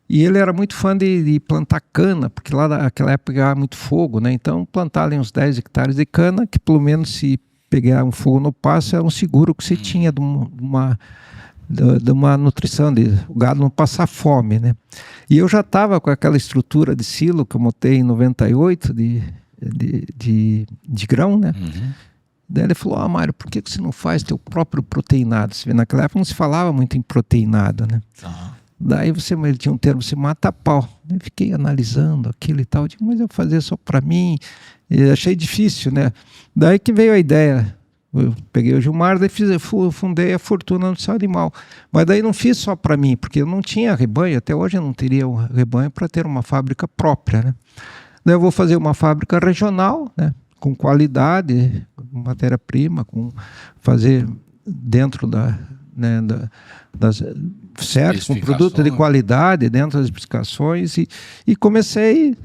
e ele era muito fã de plantar cana, porque lá naquela época pegava muito fogo, né? Então plantar ali uns 10 hectares de cana, que pelo menos se pegar um fogo no pasto, era um seguro que se tinha de uma nutrição, o gado não passar fome, né? E eu já estava com aquela estrutura de silo que eu montei em 98, de grão, né? Daí ele falou, Mário, por que você não faz teu próprio proteinado? Você vê, naquela época não se falava muito em proteinado, né? Daí ele tinha um termo, se mata a pau. Eu fiquei analisando aquilo e tal, eu digo, mas eu vou fazer só para mim, e achei difícil, né? Daí que veio a ideia, eu peguei o Gilmar, daí fundei a Fortuna Nutrição Animal, mas daí não fiz só para mim, porque eu não tinha rebanho, até hoje eu não teria um rebanho para ter uma fábrica própria, né? Daí eu vou fazer uma fábrica regional, né? Com qualidade, matéria-prima, fazer dentro das certo, com produto de qualidade dentro das especificações e comecei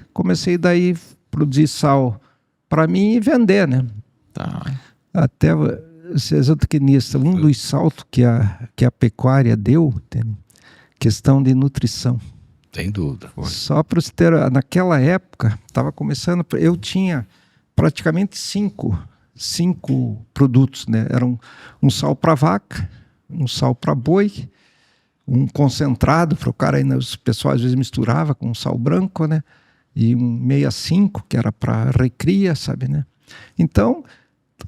daí produzir sal para mim e vender, né? Tá. Até ser zootecnista, dos saltos que a pecuária deu, entende? Questão de nutrição. Sem dúvida. Só para você ter, naquela época, estava começando, eu tinha praticamente cinco produtos, né? Era um sal para vaca, um sal para boi, um concentrado para o cara, o pessoal às vezes misturava com sal branco, né? E um 65, que era para recria, sabe, né? Então,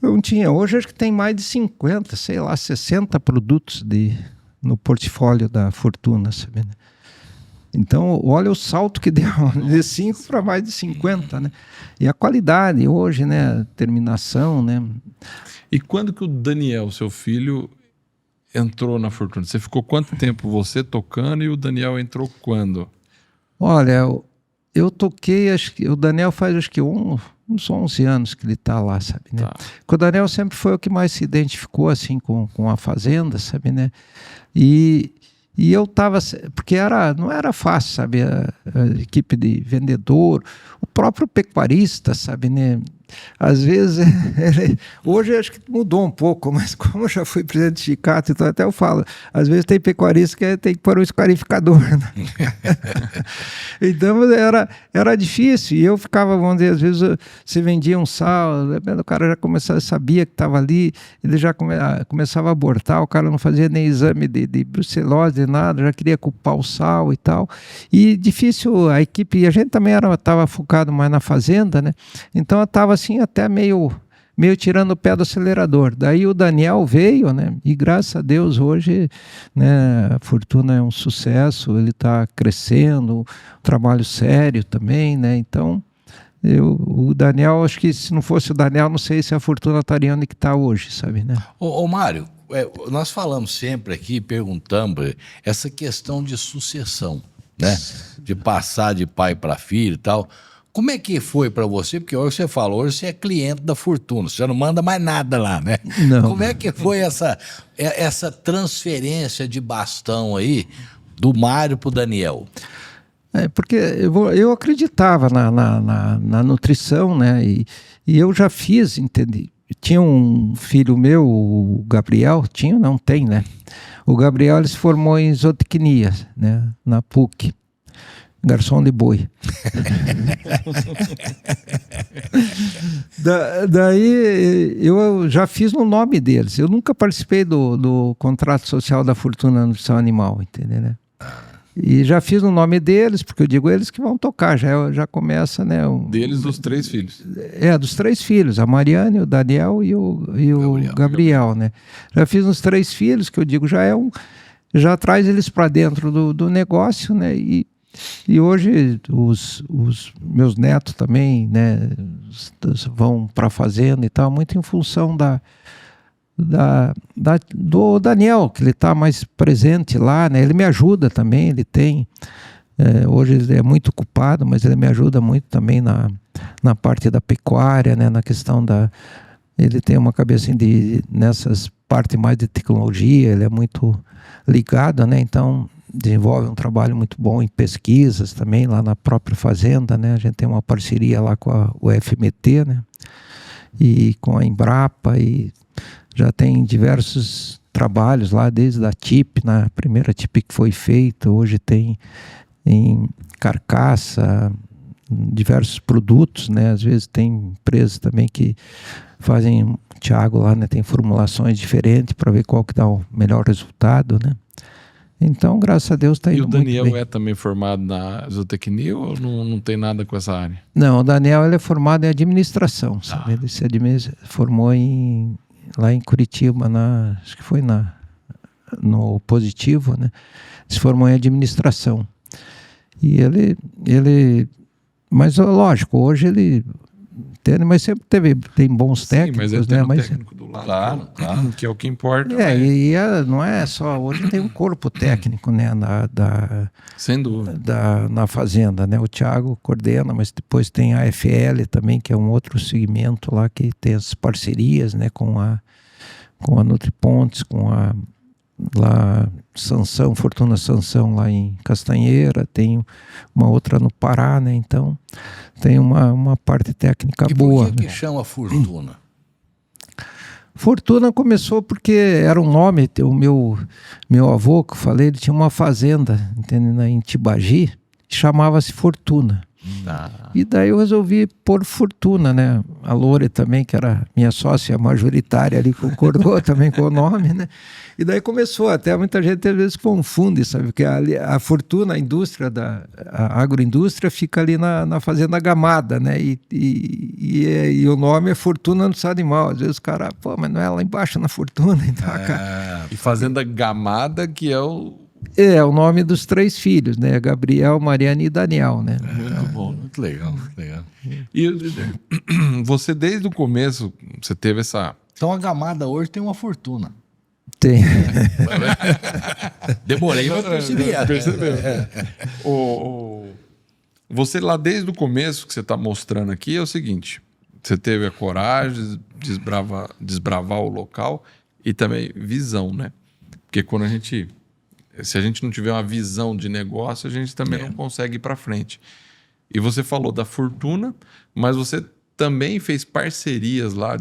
eu tinha, hoje acho que tem mais de 50, sei lá, 60 produtos no portfólio da Fortuna, sabe, né? Então, olha o salto que deu, de 5 para mais de 50, né? E a qualidade hoje, né? Terminação, né? E quando que o Daniel, seu filho, entrou na Fortuna? Você ficou quanto tempo você tocando e o Daniel entrou quando? Olha, eu toquei, acho que o Daniel faz acho que uns 11 anos que ele está lá, sabe, né? Tá. Porque o Daniel sempre foi o que mais se identificou assim com a fazenda, sabe, né? E eu estava, porque não era fácil, sabe, a equipe de vendedor, o próprio pecuarista, sabe, né? Às vezes, hoje acho que mudou um pouco, mas como eu já fui presidente de sindicato, então até eu falo, às vezes tem pecuarista que tem que pôr um escarificador, né? Então era difícil, e eu ficava, vamos dizer, às vezes você vendia um sal, o cara já sabia que estava ali, ele já começava a abortar, o cara não fazia nem exame de brucelose, de nada, já queria culpar o sal e tal, e difícil a equipe, e a gente também estava focado mais na fazenda, né? Então eu estava assim até meio tirando o pé do acelerador. Daí o Daniel veio, né? E graças a Deus hoje, né, a Fortuna é um sucesso, ele está crescendo, um trabalho sério também, né? Então, o Daniel, acho que se não fosse o Daniel, não sei se a Fortuna estaria onde que está hoje, sabe, né? Ô Mário, nós falamos sempre aqui, perguntamos essa questão de sucessão, né? De passar de pai para filho e tal. Como é que foi para você? Porque hoje você falou, hoje você é cliente da Fortuna, você não manda mais nada lá, né? Não. Como é que foi essa transferência de bastão aí do Mário para o Daniel? Porque eu acreditava na nutrição, né? E eu já fiz, entendi. Tinha um filho meu, o Gabriel, não tem, né? O Gabriel ele se formou em zootecnia, né? Na PUC. Garçom de boi. Daí eu já fiz no nome deles. Eu nunca participei do contrato social da Fortuna Nutrição Animal, entendeu, né? E já fiz no nome deles, porque eu digo eles que vão tocar, já começa, né? Deles, dos 3 filhos. Dos 3 filhos, a Mariane, o Daniel e o Gabriel, né? Já fiz nos 3 filhos, que eu digo, já traz eles para dentro do negócio, né? E hoje os meus netos também, né, vão para a fazenda e tal, muito em função do Daniel, que ele está mais presente lá, né? Ele me ajuda também, ele tem, hoje ele é muito ocupado, mas ele me ajuda muito também na parte da pecuária, né? Na questão ele tem uma cabeça nessas partes mais de tecnologia, ele é muito ligado, né? Então desenvolve um trabalho muito bom em pesquisas também lá na própria fazenda, né? A gente tem uma parceria lá com o FMT, né? E com a Embrapa, e já tem diversos trabalhos lá, desde a TIP, na primeira TIP que foi feita, hoje tem em carcaça, diversos produtos, né? Às vezes tem empresas também que fazem, o Thiago lá, né, tem formulações diferentes para ver qual que dá o melhor resultado, né? Então, graças a Deus está indo muito bem. E o Daniel é também formado na zootecnia ou não tem nada com essa área? Não, o Daniel ele é formado em administração, sabe? Ele se formou lá em Curitiba, acho que foi no Positivo, né? se formou em administração. E mas lógico, hoje ele mas sempre tem bons técnicos, mas ele tem né? um técnico do lado, claro, que é o que importa. Não é só, hoje tem um corpo técnico, né, sem dúvida, na fazenda, né? O Thiago coordena, mas depois tem a AFL também, que é um outro segmento lá que tem as parcerias, né, com a Nutripontes, com a Fortuna Sansão lá em Castanheira, tem uma outra no Pará, né? Então tem uma parte técnica boa. E por que chama Fortuna? Fortuna começou porque era um nome, o meu avô, que eu falei, ele tinha uma fazenda, entende, em Tibagi, chamava-se Fortuna. E daí eu resolvi pôr Fortuna, né? A Lore também, que era minha sócia majoritária ali, concordou também com o nome, né? E daí começou, até muita gente às vezes confunde, sabe? Porque a Fortuna, a agroindústria fica ali na Fazenda Gamada, né? E o nome é Fortuna no Estado Animal. Às vezes o cara, mas não é lá embaixo na Fortuna. Então, E Fazenda Gamada, que é o nome dos 3 filhos, né? Gabriel, Mariana e Daniel, né? Muito bom, muito legal. E você, desde o começo, você teve essa... Então a Gamada hoje tem uma fortuna. Tem. Demorei, mas percebeu. Você lá desde o começo, que você está mostrando aqui, é o seguinte: você teve a coragem de desbravar o local e também visão, né? Porque se a gente não tiver uma visão de negócio, a gente também não consegue ir para frente. E você falou da Fortuna, mas você também fez parcerias lá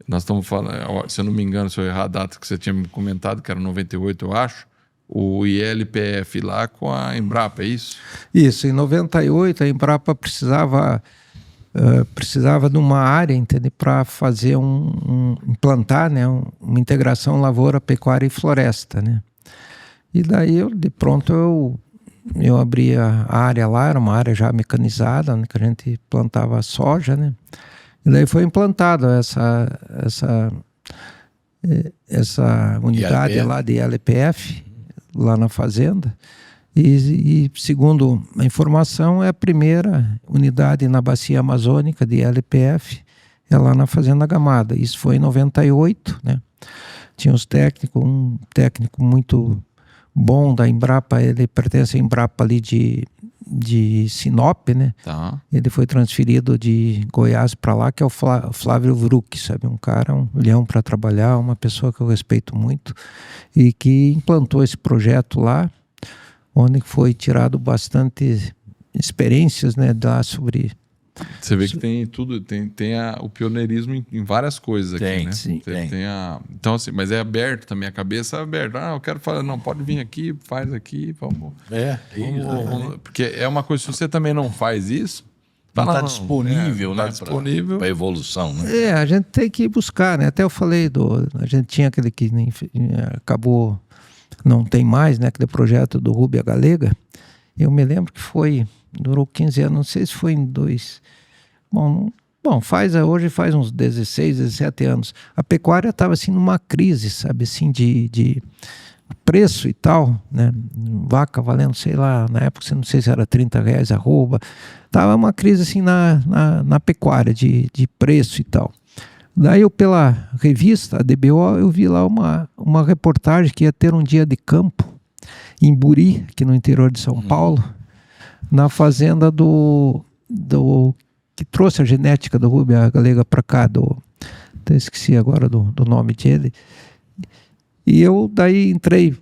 nós estamos falando, se eu não me engano, se eu errar a data que você tinha me comentado, que era 98, eu acho, o ILPF lá com a Embrapa, é isso? Isso, em 98 a Embrapa precisava de uma área, entende, para fazer implantar, né, uma integração lavoura, pecuária e floresta, né? E daí de pronto eu abri a área lá, era uma área já mecanizada, né, que a gente plantava soja, né? E daí foi implantada essa unidade ILPF. lá de LPF, lá na fazenda. E segundo a informação, é a primeira unidade na bacia amazônica de LPF, é lá na Fazenda Gamada. Isso foi em 98, né? Tinha um técnico muito bom da Embrapa, ele pertence à Embrapa ali de Sinop, né? Tá. Ele foi transferido de Goiás para lá, que é o Flávio Vruck, sabe? Um cara, um leão para trabalhar, uma pessoa que eu respeito muito e que implantou esse projeto lá, onde foi tirado bastante experiências, né, sobre... Você vê que tem tudo, tem o pioneirismo em várias coisas aqui, né? Sim, tem. Então, assim, mas é aberto também, a cabeça é aberta. Eu quero falar, não, pode vir aqui, faz aqui, vamos. Porque é uma coisa, se você também não faz isso, está disponível, né? Está disponível para evolução, né? A gente tem que buscar, né? Até eu falei a gente tinha aquele que acabou, não tem mais, né? Aquele projeto do Rúbia Galega. Eu me lembro que durou 15 anos, não sei se foi em 2. Bom, hoje faz uns 16, 17 anos. A pecuária estava assim numa crise, sabe, assim, de preço e tal, né? Vaca valendo, sei lá, na época, não sei se era R$30 arroba. Tava uma crise assim na pecuária, de preço e tal. Daí eu, pela revista, a DBO, eu vi lá uma reportagem que ia ter um dia de campo em Buri, aqui no interior de São Paulo, na fazenda que trouxe a genética do Rúbia Galega para cá, até esqueci agora do nome dele. E eu daí entrei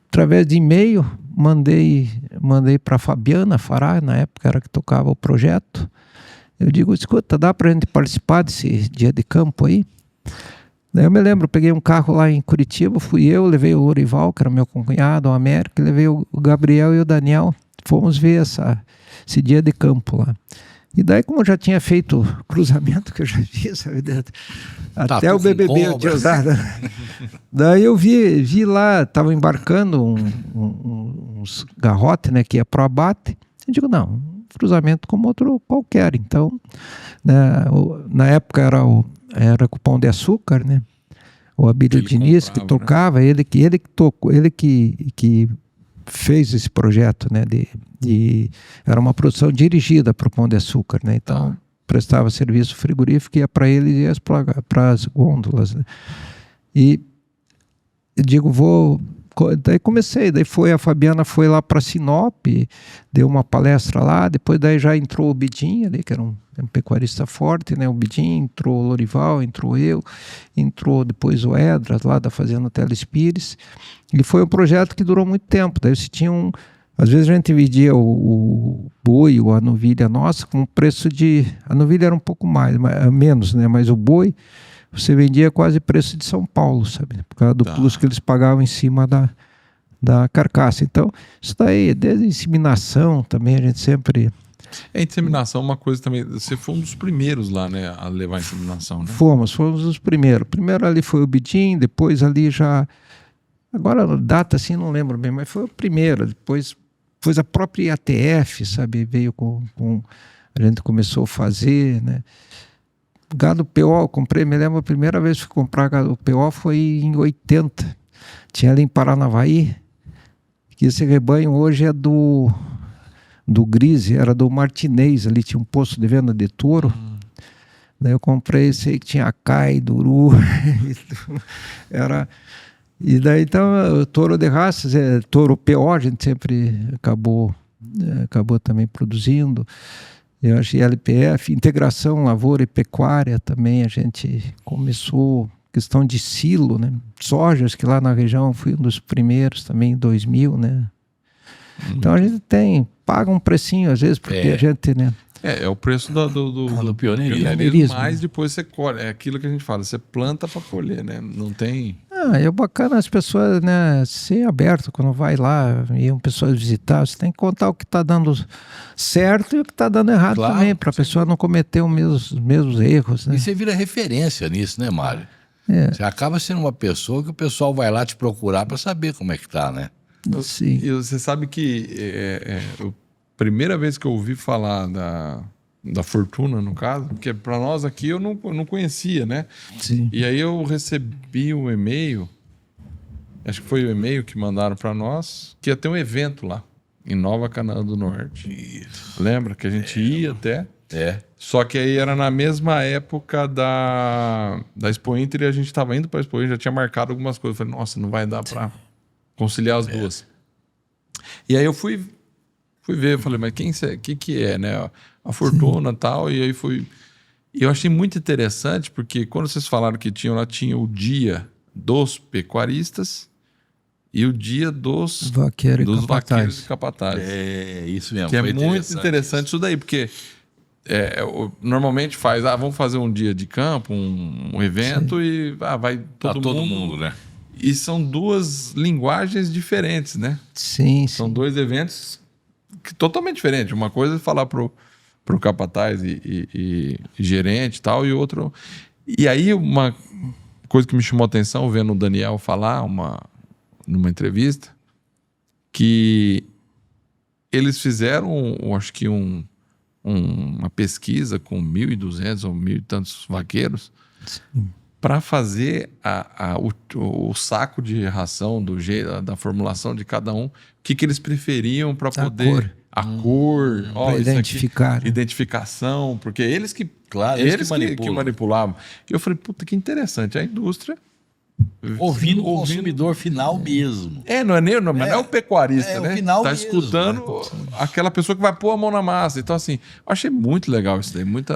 através de e-mail, mandei para Fabiana Fará, na época era que tocava o projeto. Eu digo, escuta, dá para a gente participar desse dia de campo aí? Daí eu me lembro, peguei um carro lá em Curitiba, fui eu, levei o Lorival, que era meu cunhado, o Américo, levei o Gabriel e o Daniel, fomos ver esse dia de campo lá. E daí, como eu já tinha feito cruzamento, que eu já vi, sabe, até o BBB eu tinha usado. Daí eu vi lá, estavam embarcando uns garrotes, né, que ia pro abate. Eu digo, não, cruzamento como outro qualquer. Então, né, na época era com o Pão de Açúcar, né? O Abílio Diniz que tocava, né? ele que fez esse projeto, né? Era uma produção dirigida para o Pão de Açúcar, né? Então prestava serviço frigorífico, ia para ele e ia para as gôndolas, né? E eu digo, daí comecei, a Fabiana foi lá para Sinop, deu uma palestra lá, depois daí já entrou o Bidinho ali, que era um pecuarista forte, né? O Bidinho, entrou o Lorival, entrou eu, entrou depois o Edras lá da Fazenda Telespires, e foi um projeto que durou muito tempo. Daí se tinha às vezes a gente vendia o boi ou a novilha nossa com preço a novilha era um pouco menos, né? Mas o boi você vendia quase preço de São Paulo, sabe? Por causa do plus que eles pagavam em cima da carcaça. Então, isso daí, desde a inseminação também, a gente sempre... A inseminação é uma coisa também... Você foi um dos primeiros lá, né? A levar a inseminação, né? Fomos os primeiros. Primeiro ali foi o Bidim, depois ali já... Agora, data assim, não lembro bem, mas foi o primeiro. Depois a própria IATF, sabe? Veio a gente começou a fazer, né? Gado PO, eu comprei, me lembro a primeira vez que fui comprar gado PO foi em 80. Tinha ali em Paranavaí, que esse rebanho hoje é do Grise, era do Martinez, ali tinha um posto de venda de touro. Daí eu comprei esse aí que tinha cai, duru, e daí então, touro de raças, touro PO, a gente sempre acabou também produzindo. Eu achei LPF, integração, lavoura e pecuária também, a gente começou, questão de silo, né? Sojas, que lá na região fui um dos primeiros também, em 2000, né? Então a gente paga um precinho às vezes, porque a gente, né? É o preço do pioneirismo, mas depois você colhe. É aquilo que a gente fala, você planta para colher, né? Não tem... É bacana as pessoas, né, ser aberto quando vai lá e uma pessoa visitar, você tem que contar o que está dando certo e o que está dando errado também, para a pessoa não cometer os mesmos erros, né? E você vira referência nisso, né, Mário? Você acaba sendo uma pessoa que o pessoal vai lá te procurar para saber como é que tá, né? Sim. E você sabe que a primeira vez que eu ouvi falar da Fortuna, no caso, porque para nós aqui eu não conhecia, né? Sim. E aí eu recebi um e-mail, acho que foi o e-mail que mandaram para nós, que ia ter um evento lá, em Nova Canaã do Norte. Isso. Lembra que a gente ia até? Só que aí era na mesma época da Expo Inter e a gente estava indo para a Expo Inter, já tinha marcado algumas coisas. Eu falei, nossa, não vai dar para conciliar as duas. E aí eu fui ver, eu falei, mas que é, né? A Fortuna e tal, e aí fui... E eu achei muito interessante, porque quando vocês falaram que tinha o dia dos pecuaristas e o dia dos vaqueiros e capatazes. É, isso mesmo. Que é muito interessante isso daí, porque normalmente vamos fazer um dia de campo, um evento, e vai todo mundo, né? E são duas linguagens diferentes, né? Sim, São dois eventos totalmente diferentes. Uma coisa é falar pro capataz e gerente e tal, e outro... E aí uma coisa que me chamou a atenção, vendo o Daniel falar numa entrevista, que eles fizeram, acho que uma pesquisa com 1.200 ou 1.000 e tantos vaqueiros para fazer o saco de ração da formulação de cada um, o que eles preferiam para poder... A cor, identificação, porque eles que manipulavam. E eu falei, puta, que interessante. A indústria ouvindo o consumidor final mesmo. Não é o pecuarista, né? O final tá mesmo, escutando aquela pessoa que vai pôr a mão na massa. Então, assim, eu achei muito legal isso daí, muito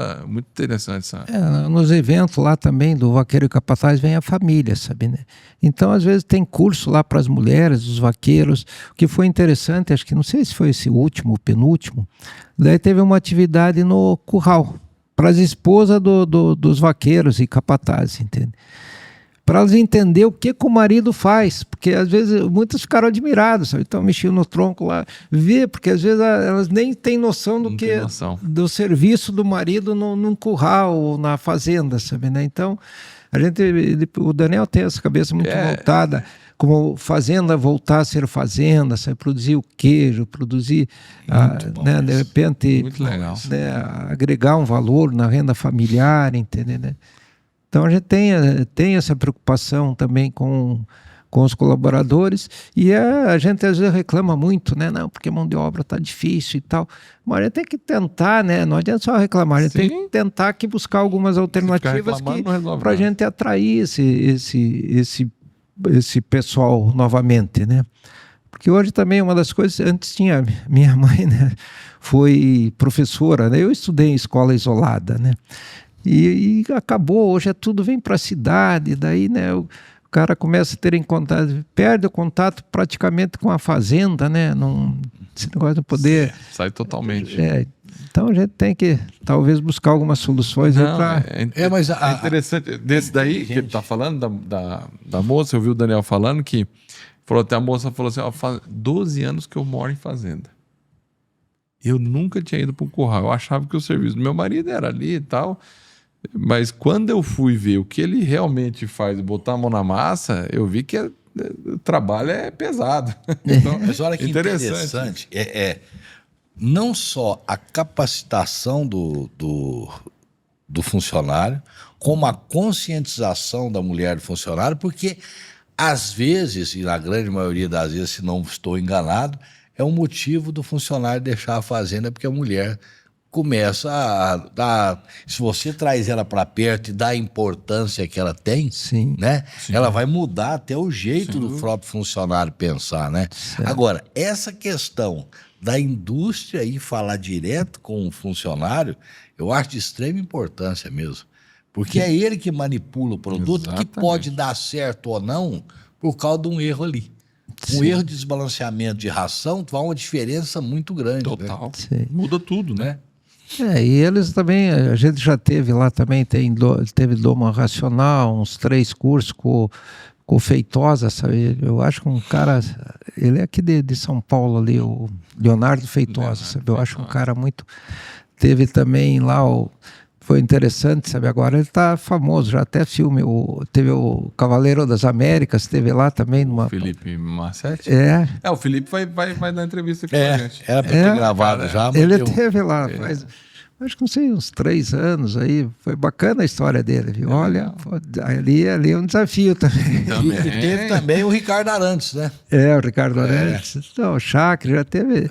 interessante. Sabe? Nos eventos lá também do Vaqueiro e Capataz vem a família, sabe, né? Então, às vezes, tem curso lá para as mulheres, os vaqueiros. O que foi interessante, acho que não sei se foi esse último, o penúltimo, daí teve uma atividade no curral, para as esposas dos vaqueiros e capatazes, entende? Para elas entenderem o que o marido faz, porque às vezes muitas ficaram admiradas, sabe? Então mexiam no tronco lá, porque às vezes elas nem têm noção do serviço do marido num curral ou na fazenda, sabe, né? Então o Daniel tem essa cabeça muito voltada, como fazenda voltar a ser fazenda, sabe? Produzir o queijo, produzir, né? De repente, muito legal. Né? Agregar um valor na renda familiar, entendeu, né? Então a gente tem essa preocupação também com com os colaboradores, e a gente às vezes reclama muito, né? Não, porque a mão de obra está difícil e tal. Mas a gente tem que tentar, né? Não adianta só reclamar, a gente tem que tentar aqui buscar algumas alternativas para a gente atrair esse pessoal novamente, né? Porque hoje também uma das coisas, antes tinha, minha mãe, né, foi professora, né? Eu estudei em escola isolada, né? E acabou, hoje tudo vem para a cidade, daí, né, o cara começa a ter em contato, perde o contato praticamente com a fazenda, né? Esse negócio de poder... Sai totalmente. Então a gente tem que talvez buscar algumas soluções. Mas é interessante, desse daí que ele está falando, da moça, eu vi o Daniel falando que a moça falou assim, faz 12 anos que eu moro em fazenda. Eu nunca tinha ido para um curral. Eu achava que o serviço do meu marido era ali e tal. Mas quando eu fui ver o que ele realmente faz, botar a mão na massa, eu vi que o trabalho é pesado. Então, mas olha que interessante. Não só a capacitação do funcionário, como a conscientização da mulher do funcionário, porque às vezes, e na grande maioria das vezes, se não estou enganado, é um motivo do funcionário deixar a fazenda, porque a mulher começa a dar... Se você traz ela para perto e dá a importância que ela tem, né? Sim. Ela vai mudar até o jeito do próprio funcionário pensar, né? Certo. Agora, essa questão da indústria e falar direto com o funcionário, eu acho de extrema importância mesmo. Porque é ele que manipula o produto, que pode dar certo ou não por causa de um erro ali. Um erro de desbalanceamento de ração faz uma diferença muito grande. Total. Né? Muda tudo, né? E eles também, a gente já teve lá também, teve Doma Racional, uns 3 cursos com Feitosa, sabe? Eu acho que um cara, ele é aqui de São Paulo ali, o Leonardo Feitosa, sabe? Eu acho um cara muito... Teve também lá foi interessante, sabe? Agora ele está famoso, já até filme. Teve o Cavaleiro das Américas, teve lá também numa... Felipe Massetti? O Felipe vai dar entrevista aqui com a gente. Era para ter gravado já. Ele teve lá, acho que não sei, uns 3 anos aí. Foi bacana a história dele, viu? Olha, ali é um desafio também. E teve também o Ricardo Arantes, né? O Ricardo Arantes. Então, o Chacre já teve...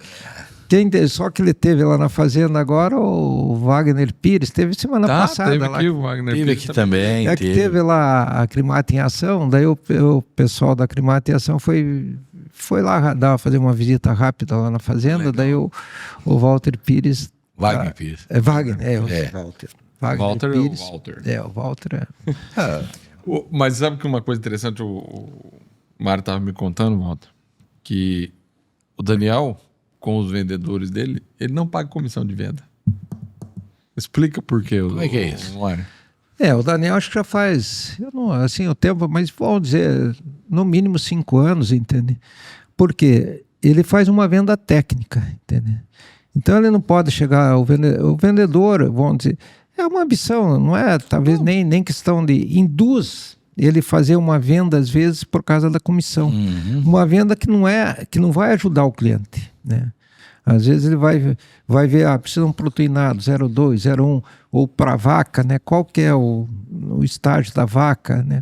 Só que ele teve lá na fazenda agora o Wagner Pires, teve semana passada. Teve lá, aqui o Wagner Pires. Teve aqui também. Que teve lá a Acrimata em Ação, daí o pessoal da Acrimata em Ação foi lá fazer uma visita rápida lá na fazenda, legal. Daí o Walter Pires... Wagner Pires. Walter Pires. O Walter Mas sabe que uma coisa interessante, o Mário estava me contando, Walter, que o Daniel... com os vendedores dele, ele não paga comissão de venda. Explica por quê. Como é que é isso? O Daniel acho que já faz, o tempo, mas vamos dizer, no mínimo 5 anos, entende? Porque ele faz uma venda técnica, entende? Então ele não pode chegar, o vendedor, vamos dizer, é uma ambição, não é talvez nem questão de induz ele fazer uma venda às vezes por causa da comissão. Uma venda que não vai ajudar o cliente, né? Às vezes ele vai ver, precisa um proteinado 0,2, 0,1, ou para a vaca, né? Qual que é o estágio da vaca, né?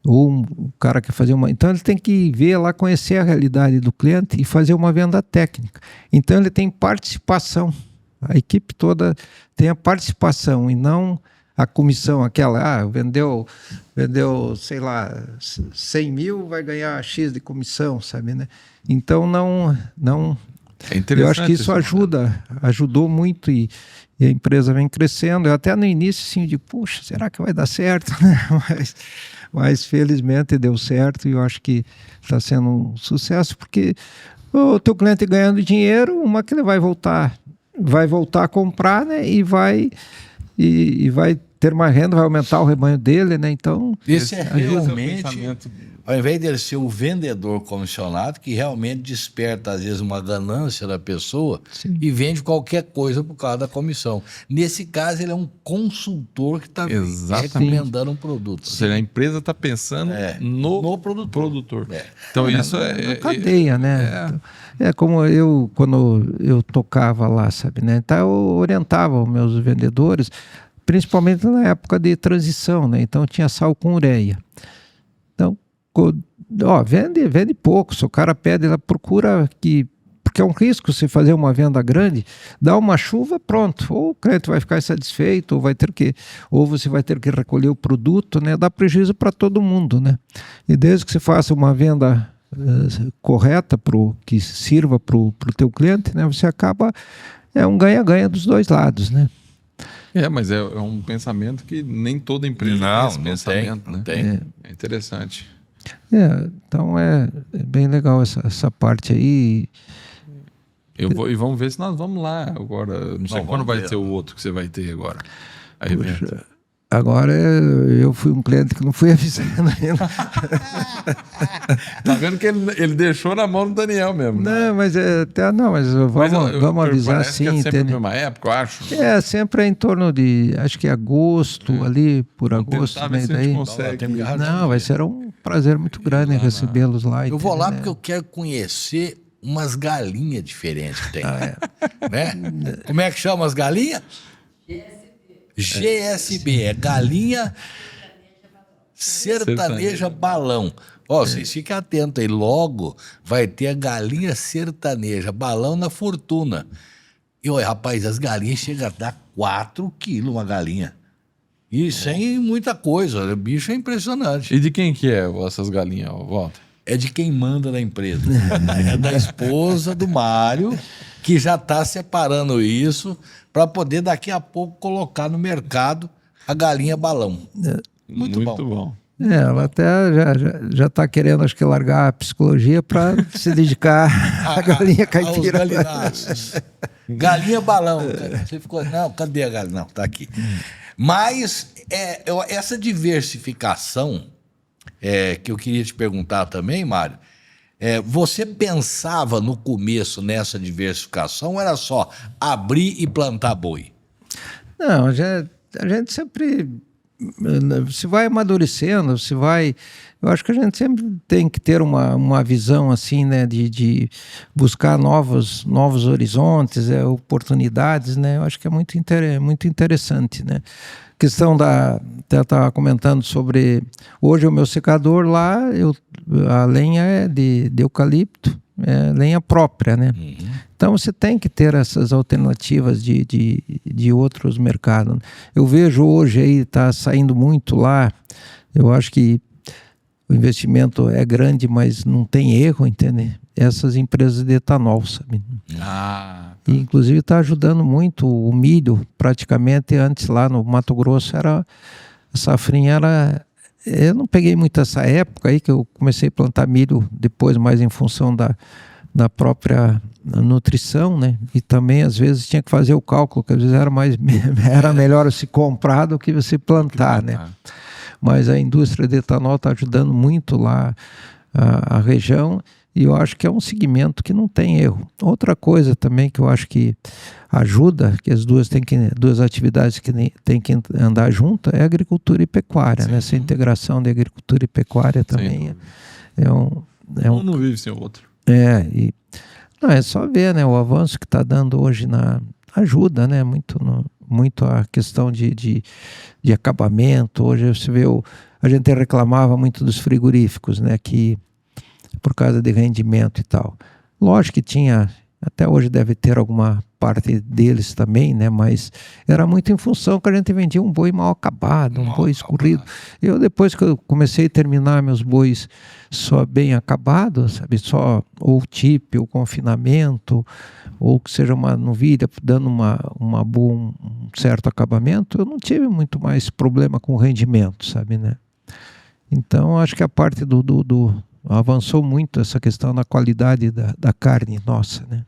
Ou o cara quer fazer uma... Então ele tem que ver lá, conhecer a realidade do cliente e fazer uma venda técnica. Então ele tem participação. A equipe toda tem a participação e não a comissão, aquela, vendeu, sei lá, 100 mil, vai ganhar X de comissão, sabe, né? Então não é interessante. Eu acho que isso ajudou muito e a empresa vem crescendo. Eu até no início, assim, de puxa, será que vai dar certo? Mas felizmente deu certo e eu acho que está sendo um sucesso, porque o teu cliente ganhando dinheiro, uma que ele vai voltar a comprar, né? E vai ter mais renda, vai aumentar o rebanho dele, né? Então, esse é realmente, ao invés dele ser o vendedor comissionado, que realmente desperta, às vezes, uma ganância da pessoa. Sim. E vende qualquer coisa por causa da comissão. Nesse caso, ele é um consultor que está recomendando um produto. Ou seja, a empresa está pensando no produtor. Então, isso é cadeia, né? Como quando eu tocava lá, sabe, né? Então, eu orientava os meus vendedores, principalmente na época de transição, né? Então tinha sal com ureia. Então, Vende pouco. Se o cara pede, ela procura que... Porque é um risco você fazer uma venda grande, dá uma chuva, pronto. Ou o cliente vai ficar insatisfeito, ou você vai ter que recolher o produto, né? Dá prejuízo para todo mundo, né? E desde que você faça uma venda correta que sirva para o teu cliente, né? Você acaba... É um ganha-ganha dos dois lados, né? Mas é um pensamento que nem toda empresa tem esse pensamento, né? É interessante. Então é bem legal essa parte aí. E vamos ver se nós vamos lá agora. Não sei quando vai ser o outro que você vai ter agora. Puxa, agora eu fui um cliente que não fui avisando ainda. Tá vendo que ele deixou na mão do Daniel mesmo. Não, mas vamos avisar sim. É sempre na mesma época, eu acho. Sempre é em torno de, acho que agosto, ali por agosto, né? Daí não, vai ser um prazer muito grande recebê-los lá. Eu vou lá porque eu quero conhecer umas galinhas diferentes que tem. Né? Como é que chama as galinhas? GSB, é galinha sertaneja balão. Vocês fiquem atentos aí, logo vai ter a galinha sertaneja, balão na Fortuna. E olha, rapaz, as galinhas chegam a dar 4 quilos uma galinha. E sem muita coisa, o bicho é impressionante. E de quem que é essas galinhas, Walter? É de quem manda na empresa. É da esposa do Mário, que já está separando isso para poder daqui a pouco colocar no mercado a galinha balão. Muito bom. Ela até já está querendo, acho que, largar a psicologia para se dedicar à galinha caipira. Aos galináceos. Galinha balão. Você ficou, não, cadê a galinha? Não, está aqui. Mas essa diversificação... que eu queria te perguntar também, Mário, você pensava no começo nessa diversificação ou era só abrir e plantar boi? Não, a gente sempre se vai amadurecendo, eu acho que a gente sempre tem que ter uma visão assim, né, de buscar novos horizontes, oportunidades, né? Eu acho que é muito interessante, né? Questão até estava comentando sobre, hoje o meu secador lá, a lenha é de eucalipto, é lenha própria, né? Então você tem que ter essas alternativas de outros mercados. Eu vejo hoje aí, está saindo muito lá, eu acho que o investimento é grande, mas não tem erro, entende? Essas empresas de etanol, sabe? E, inclusive está ajudando muito o milho, praticamente antes lá no Mato Grosso a safrinha era... Eu não peguei muito essa época aí que eu comecei a plantar milho depois, mais em função da própria nutrição, né? E também às vezes tinha que fazer o cálculo, que às vezes era melhor se comprar do que você plantar, né? Mas a indústria de etanol está ajudando muito lá a região. E eu acho que é um segmento que não tem erro. Outra coisa também que eu acho que ajuda, que as duas atividades que têm que andar juntas, é agricultura e pecuária. Né? Essa integração de agricultura e pecuária também um não vive sem o outro. É só ver, né, o avanço que está dando hoje ajuda, né, muito a questão de acabamento. Hoje você vê, a gente reclamava muito dos frigoríficos, né, que por causa de rendimento e tal. Lógico que tinha, até hoje deve ter alguma parte deles também, né? Mas era muito em função que a gente vendia um boi mal acabado, um boi escorrido. Eu, depois que eu comecei a terminar meus bois só bem acabados, sabe? Só ou TIP, ou confinamento, ou que seja uma novilha dando um certo acabamento, eu não tive muito mais problema com o rendimento, sabe, né? Então, acho que a parte avançou muito essa questão da qualidade da carne nossa, né?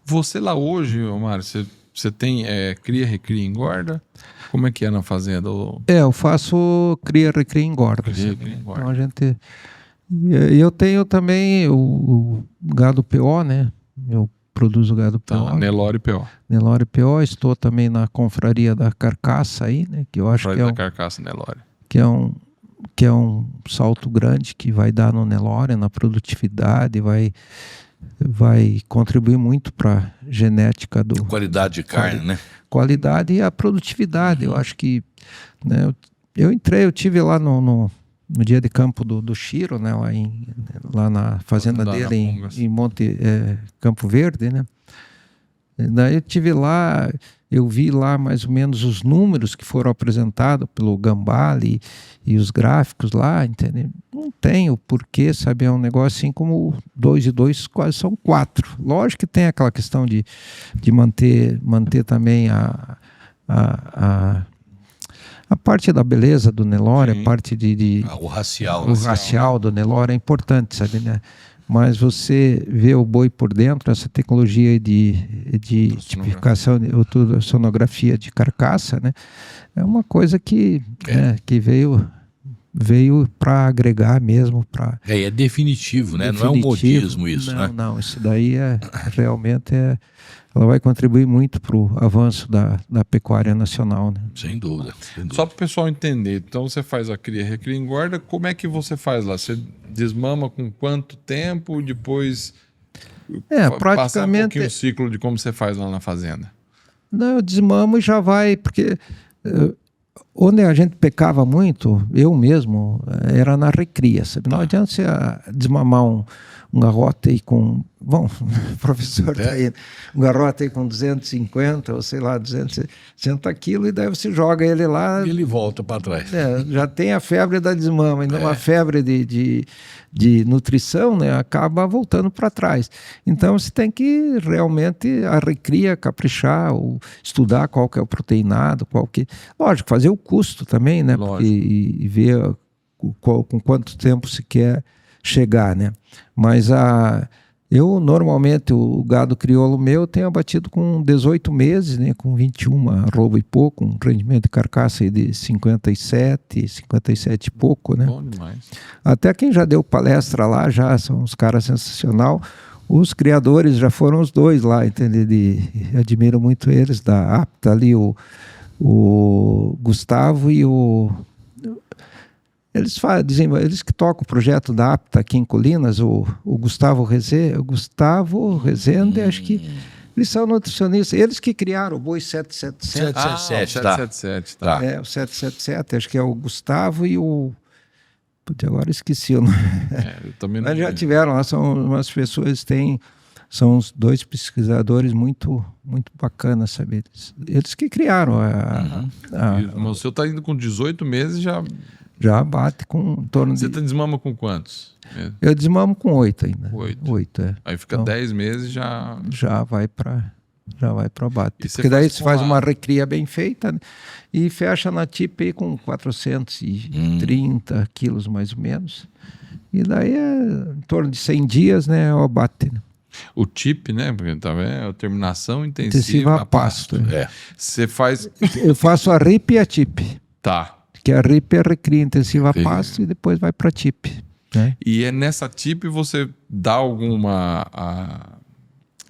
Você lá hoje, Mário, você tem cria, recria e engorda? Como é que é na fazenda? Eu faço cria, recria e engorda. Então eu tenho também o gado PO, né? Eu produzo gado PO. Nelore PO. Nelore PO. Estou também na confraria da carcaça aí, né? Que eu acho que é carcaça Nelore. Que é um salto grande que vai dar no Nelore, na produtividade, vai contribuir muito para a genética qualidade de carne, né? Qualidade e a produtividade. Eu acho que, né, eu tive lá no dia de campo do Chiro, né, lá na fazenda dele em Monte Campo Verde, né? Daí eu tive lá, eu vi lá mais ou menos os números que foram apresentados pelo Gambale e os gráficos lá, entendeu? Não tem o porquê, sabe? É um negócio assim como 2 e 2 quase são 4. Lógico que tem aquela questão de manter também a parte da beleza do Nelore, a parte o racial. O racial do Nelore é importante, sabe, né? Mas você vê o boi por dentro, essa tecnologia de tipificação, sonografia de carcaça, né? É uma coisa que veio para agregar mesmo. É definitivo, né? Não é um modismo isso, não, né? Não, isso daí realmente ela vai contribuir muito para o avanço da pecuária nacional, né? Sem dúvida. Só para o pessoal entender, então você faz a cria, recria, engorda, como é que você faz lá? Você desmama com quanto tempo, depois praticamente passar um pouquinho o ciclo de como você faz lá na fazenda? Não, eu desmamo e já vai, porque onde a gente pecava muito, eu mesmo, era na recria, sabe? Não adianta você desmamar um garrote aí com... Bom, o professor está aí. Um garrote aí com 250, ou sei lá, 260 quilos, e daí você joga ele lá... E ele volta para trás. Já tem a febre da desmama, ainda uma febre de nutrição, né? Acaba voltando para trás. Então você tem que realmente a recria, caprichar, ou estudar qual que é o proteinado, lógico, fazer o custo também, né? E ver com quanto tempo se quer chegar, né? Mas eu normalmente o gado crioulo meu tenho abatido com 18 meses, né? Com 21 arroba e pouco, um rendimento de carcaça aí de 57 e pouco, né? Bom demais. Até quem já deu palestra lá já são uns caras sensacional. Os criadores já foram os dois lá, entendeu? Admiro muito eles, da APTA ali, o Gustavo e o... Eles que tocam o projeto da APTA aqui em Colinas, o Gustavo Rezende, acho que eles são nutricionistas. Eles que criaram o boi 777. 777, tá. O 777, acho que é o Gustavo e o... agora esqueci o nome. Eu também não. Mas já tiveram lá, são umas pessoas, são os dois pesquisadores muito, muito bacanas, sabe? Eles que criaram Mas o senhor está indo com 18 meses já bate com em torno Você desmama com quantos? Eu desmamo com 8 ainda. 8, Aí fica então, 10 meses já vai para abate. Porque daí você faz uma recria bem feita, né? E fecha na TIP com 430 quilos mais ou menos. E daí em torno de 100 dias, né, o abate, né? O TIP, né? Porque tá vendo? Terminação intensiva a pasto. Você faz... Eu faço a RIP e a TIP. Tá. Que a RIP é recria intensiva a pasto e depois vai para TIP. Né? E nessa TIP você dá alguma...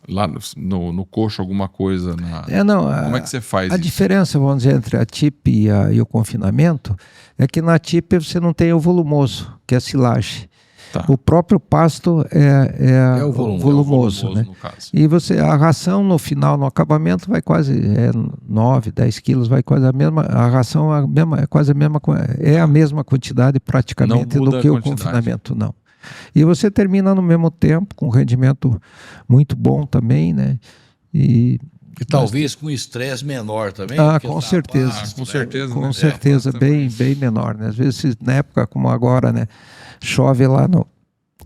lá no coxo alguma coisa? Como é que você faz a isso? diferença, vamos dizer, entre a TIP e o confinamento é que na TIP você não tem o volumoso, que é a silagem. Tá. O próprio pasto é o volumoso, né? No caso. E a ração no final, no acabamento, vai quase 9, 10 quilos, vai quase a mesma, a ração é quase a mesma quantidade praticamente do que o confinamento, não. E você termina no mesmo tempo, com rendimento muito bom também, né? E talvez com estresse menor também. Com certeza. Com certeza. Com certeza, bem menor, né? Às vezes, na época como agora, né? Chove lá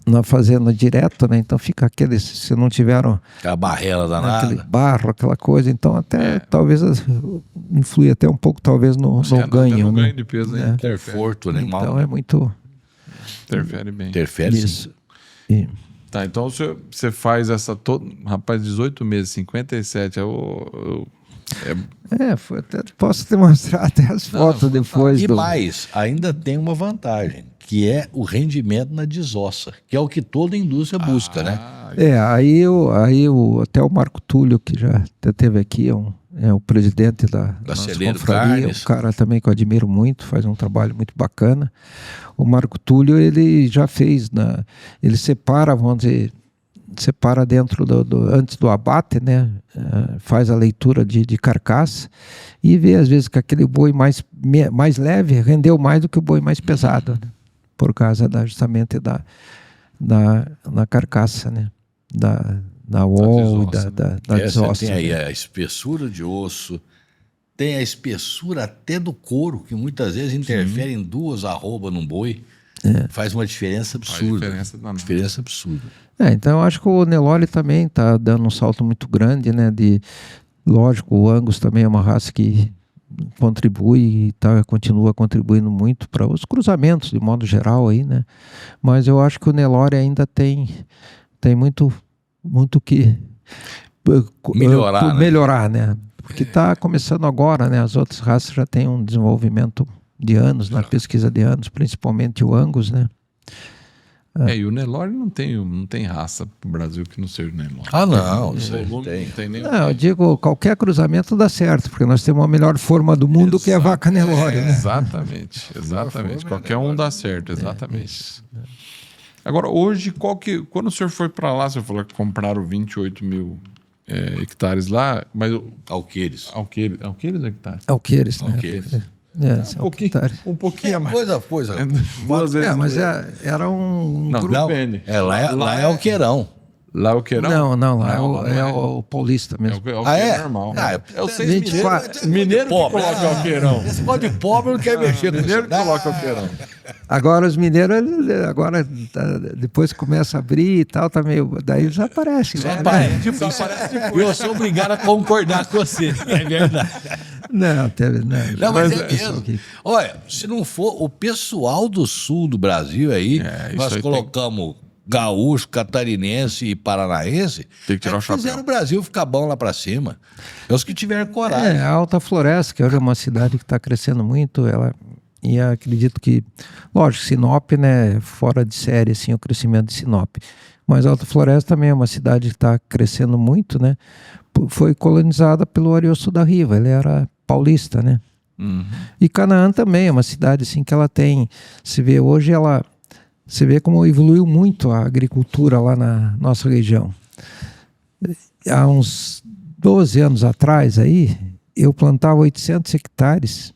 na fazenda direto, né? Então fica se não tiveram... Aquela barrela danada. Aquele barro, aquela coisa. Então até talvez influi até um pouco, talvez, no ganho. No ganho de peso, né? Conforto animal. Então é muito... Interfere bem. Interfere, isso. Tá, então você faz essa... Rapaz, 18 meses, 57, posso te mostrar até as fotos depois. Mais, ainda tem uma vantagem, que é o rendimento na desossa, que é o que toda indústria busca, né? Aí até o Marco Túlio, que já teve aqui, é o presidente da Celeiro confraria, um cara também que eu admiro muito, faz um trabalho muito bacana. O Marco Túlio, ele já fez, ele separa, vamos dizer, dentro antes do abate, né? Faz a leitura de carcaça e vê às vezes que aquele boi mais leve rendeu mais do que o boi mais pesado, né? por causa justamente da carcaça, né? Da wall e da desossa. Tem aí a espessura de osso, tem a espessura até do couro, que muitas vezes interfere em 2 arrobas num boi. Faz uma diferença absurda. Diferença absurda. Então eu acho que o Nelore também está dando um salto muito grande, né? Lógico, o Angus também é uma raça que contribui e tá, continua contribuindo muito para os cruzamentos de modo geral aí, né? Mas eu acho que o Nelore ainda tem muito que melhorar, né? Porque está começando agora, né? As outras raças já têm um desenvolvimento de anos, na pesquisa de anos, principalmente o Angus, né? E o Nelore não tem raça pro Brasil que não seja o Nelore. Não, não tem nem. Não, eu digo, qualquer cruzamento dá certo, porque nós temos a melhor forma do mundo, que é a vaca Nelore, né? Exatamente. Qualquer um dá certo, exatamente. Agora, hoje, quando o senhor foi para lá, o senhor falou que compraram 28 mil hectares lá, mas... Alqueires. Alqueires ou hectares? Alqueires, né? Alqueires. Um pouquinho a mais. Coisa. Duas vezes. Mas era um Não, grupo. Lá é Alqueirão. Lá é o Queirão? Não, lá é o paulista mesmo. É o normal. É o 24. Mineiro que coloca o Queirão. Esse negócio de pobre não quer mexer com Mineiro isso. que coloca o Queirão. Agora os mineiros, depois que começa a abrir e tal, tá meio. Daí eles aparecem. Só né? aparece depois. Eu sou obrigado a concordar com você. É verdade. Não, Mas é mesmo. Olha, se não for o pessoal do sul do Brasil aí, nós colocamos gaúcho, catarinense e paranaense, tem que tirar o chapéu. Fizeram o Brasil ficar bom lá para cima. É os que tiveram coragem. A Alta Floresta, que hoje é uma cidade que está crescendo muito, e acredito que, lógico, Sinop, né, fora de série, assim, o crescimento de Sinop. Mas Alta Floresta também é uma cidade que está crescendo muito, né? Foi colonizada pelo Ariosto da Riva, ele era paulista, né? Uhum. E Canaã também é uma cidade assim que ela tem, você vê como evoluiu muito a agricultura lá na nossa região. Há uns 12 anos atrás aí, eu plantava 800 hectares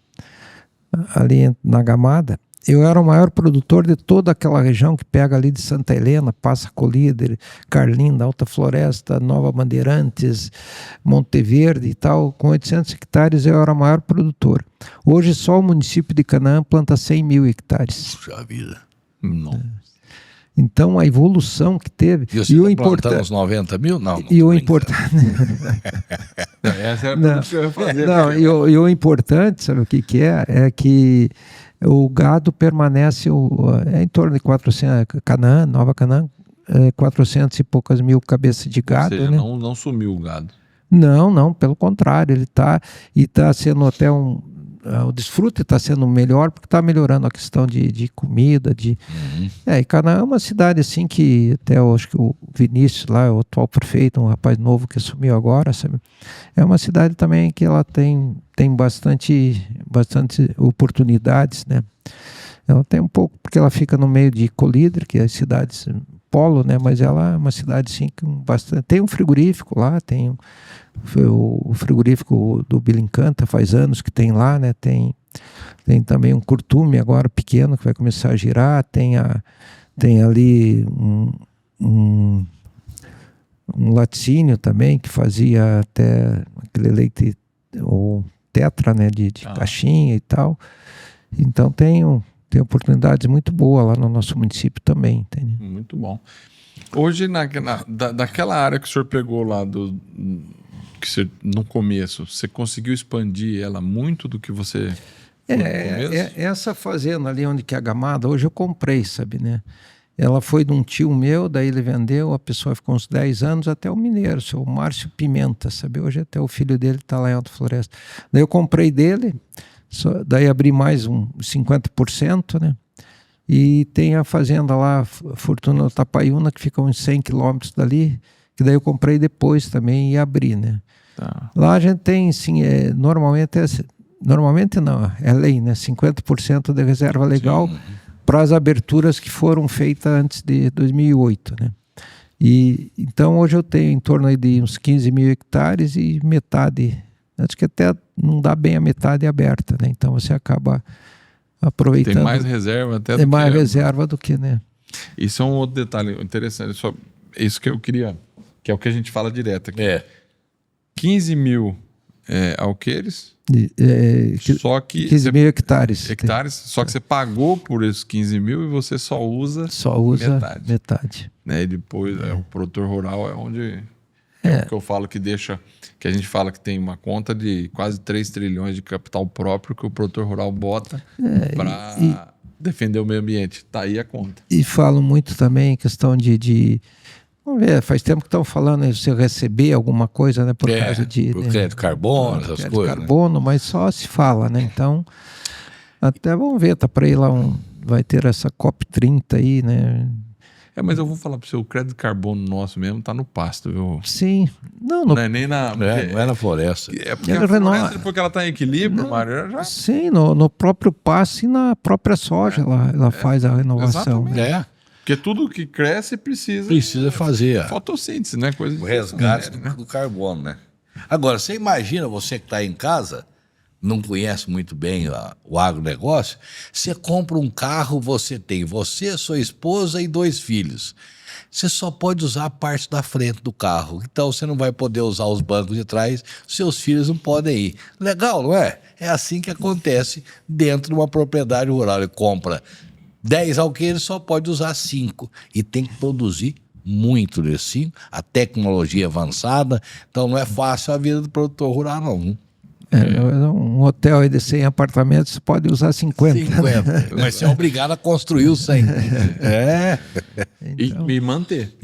ali na Gamada. Eu era o maior produtor de toda aquela região que pega ali de Santa Helena, passa Colíder, Carlinda, Alta Floresta, Nova Bandeirantes, Monteverde e tal. Com 800 hectares eu era o maior produtor. Hoje só o município de Canaã planta 100 mil hectares. Puxa vida. Então a evolução que teve. E você está plantando uns 90 mil? Não. E o importante. Essa é a pergunta que eu ia fazer. E o importante, sabe o que é? É que o gado permanece em torno de 400, Nova Canaã, 400 e poucas mil cabeças de gado. Ou seja, né? não sumiu o gado. Não, pelo contrário, ele está sendo até o desfrute está sendo melhor porque está melhorando a questão de comida, e Canaã é uma cidade assim que até eu acho que o Vinícius lá, o atual prefeito, um rapaz novo que assumiu agora, sabe? É uma cidade também que ela tem bastante oportunidades, né? Ela tem um pouco, porque ela fica no meio de Colíder, que é as cidades polo, né? Mas ela é uma cidade assim com bastante. Tem um frigorífico lá, tem o frigorífico do Bilincanta, faz anos que tem lá, né? Tem também um curtume agora pequeno que vai começar a girar, tem ali um laticínio também que fazia até aquele leite, o tetra, né? De caixinha e tal. Então tem oportunidades muito boas lá no nosso município também, entende? Muito bom. Hoje, daquela área que o senhor pegou lá no começo, você conseguiu expandir ela muito do que você foi no começo? Essa fazenda ali onde que é a Gamada, hoje eu comprei, sabe, né? Ela foi de um tio meu, daí ele vendeu, a pessoa ficou uns 10 anos, até o mineiro, o seu Márcio Pimenta, sabe? Hoje até o filho dele está lá em Alta Floresta. Daí eu comprei dele, daí abri mais 50%, né? E tem a fazenda lá, Fortuna Tapaiuna, que fica uns 100 quilômetros dali, que daí eu comprei depois também e abri, né? Tá. Lá a gente tem, sim, normalmente não, é lei, né? 50% de reserva legal para as aberturas que foram feitas antes de 2008, né? E então hoje eu tenho em torno aí de uns 15 mil hectares e metade, acho que até não dá bem a metade aberta, né? Então você acaba aproveitando. Tem mais reserva até Tem mais reserva do que, né? Isso é um outro detalhe interessante. Isso que eu queria, que é o que a gente fala direto aqui. 15 mil alqueires, só que 15 mil hectares. Só que você pagou por esses 15 mil e você só usa metade. Né? E depois o produtor rural é onde o que eu falo que a gente fala que tem uma conta de quase 3 trilhões de capital próprio que o produtor rural bota para defender o meio ambiente. Tá aí a conta. E falo muito também em questão de vamos ver, faz tempo que estão falando de você receber alguma coisa, né? Por causa de... Por crédito de carbono, essas crédito coisas. De carbono, mas só se fala, né? Então, até vamos ver, tá para ir lá vai ter essa COP30 aí, né? Mas eu vou falar para você, o crédito de carbono nosso mesmo tá no pasto, viu? Sim. Não é nem na... não é na floresta. Porque a floresta, porque ela tá em equilíbrio, Mário, já... Sim, no próprio pasto e na própria soja ela faz a renovação. Exatamente. Porque tudo que cresce precisa fazer fotossíntese, né? Coisa o resgate do carbono, né? Agora, você imagina, você que está em casa, não conhece muito bem o agronegócio, você compra um carro, você tem sua esposa e 2 filhos. Você só pode usar a parte da frente do carro. Então você não vai poder usar os bancos de trás, seus filhos não podem ir. Legal, não é? É assim que acontece dentro de uma propriedade rural. Ele compra 10 alqueires, só pode usar 5 e tem que produzir muito desses 5, a tecnologia avançada, então não é fácil a vida do produtor rural não. Um hotel aí de 100 apartamentos pode usar 50. Mas você é obrigado a construir os 100. Então, e manter.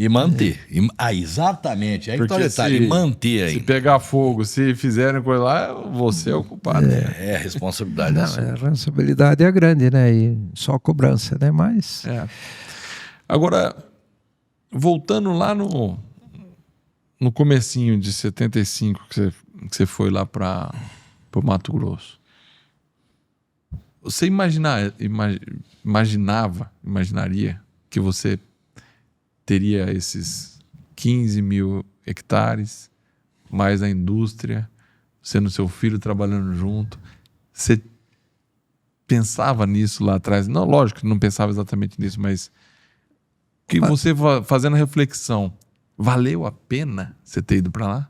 Exatamente. Aí porque e manter aí. Se pegar fogo, se fizerem coisa lá, você é o culpado. É a responsabilidade. Não, a responsabilidade é grande, né? E só a cobrança, né? Mas... Agora, voltando lá no comecinho de 75, que você foi lá para o Mato Grosso, você imaginaria que você teria esses 15 mil hectares, mais a indústria, sendo seu filho trabalhando junto? Você pensava nisso lá atrás? Não, lógico que não pensava exatamente nisso, mas que você fazendo a reflexão, valeu a pena você ter ido para lá?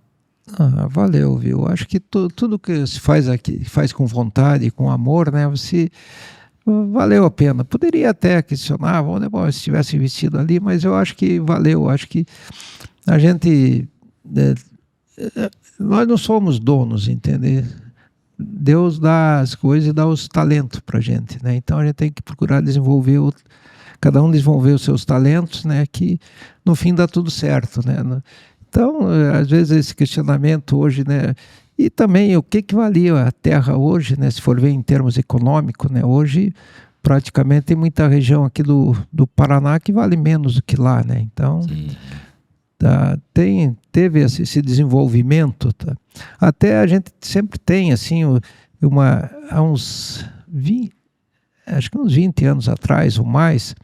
Valeu, viu? Acho que tudo que se faz aqui, faz com vontade, com amor, né? Valeu a pena. Poderia até questionar, se tivesse investido ali, mas eu acho que valeu. Acho que a gente... nós não somos donos, entendeu? Deus dá as coisas e dá os talentos pra gente, né? Então a gente tem que procurar desenvolver... Cada um desenvolver os seus talentos, né? Que no fim dá tudo certo, né? Então, às vezes esse questionamento hoje, né? E também o que valia a terra hoje, né? Se for ver em termos econômicos, né? Hoje praticamente tem muita região aqui do Paraná que vale menos do que lá, né? Então, teve esse desenvolvimento, tá? Até a gente sempre tem, assim, há uns 20 anos atrás ou mais,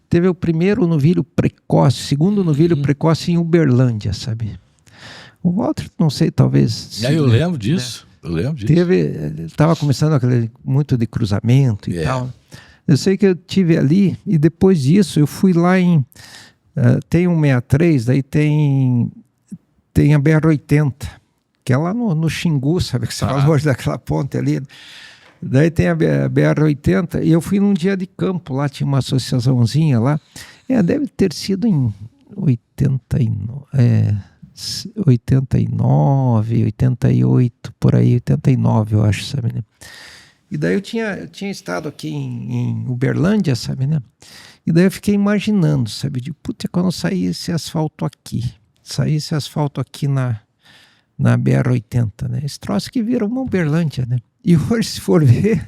teve o primeiro novilho precoce, segundo novilho precoce em Uberlândia, sabe? O Walter, não sei, talvez... Eu lembro disso. Eu lembro disso. Estava começando aquele muito de cruzamento e tal. Eu sei que eu tive ali, e depois disso eu fui lá tem 163, daí tem a BR-80, que é lá no Xingu, sabe? Que você falou hoje daquela ponte ali. Daí tem a BR-80, e eu fui num dia de campo lá, tinha uma associaçãozinha lá. Deve ter sido em 89, 88, por aí, 89 eu acho, sabe, né? E daí eu tinha estado aqui em Uberlândia, sabe, né? E daí eu fiquei imaginando, sabe, quando sair esse asfalto aqui na BR-80, né? Esse troço que vira uma Uberlândia, né? E hoje, se for ver,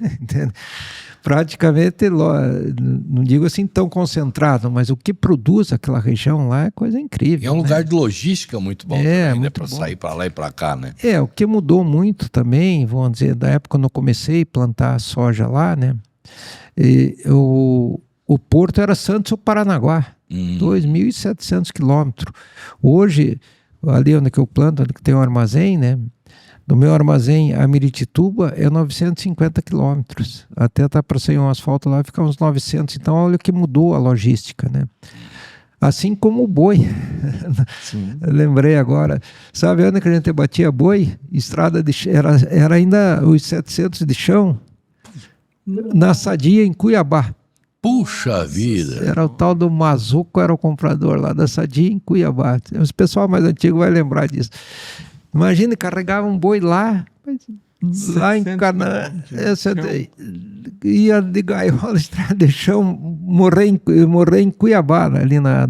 praticamente, não digo assim tão concentrado, mas o que produz aquela região lá é coisa incrível. É um lugar de logística muito bom também, para bom. Sair para lá e para cá, né? O que mudou muito também, vamos dizer, da época quando eu comecei a plantar soja lá, né? O porto era Santos ou Paranaguá, 2.700 quilômetros. Hoje, ali onde que eu planto, onde que tem um armazém, né? do meu armazém a Miritituba é 950 quilômetros. Até tá para sair um asfalto lá, fica uns 900. Então, olha o que mudou a logística, né? Assim como o boi. Lembrei agora. Sabe onde que a gente batia boi? Estrada de era ainda os 700 de chão, na Sadia, em Cuiabá. Puxa vida! Era o tal do Mazuco, era o comprador lá da Sadia, em Cuiabá. O pessoal mais antigo vai lembrar disso. Imagina, carregava um boi lá em Canaã, ia de gaiola, estrada de chão, morrer em Cuiabá, ali na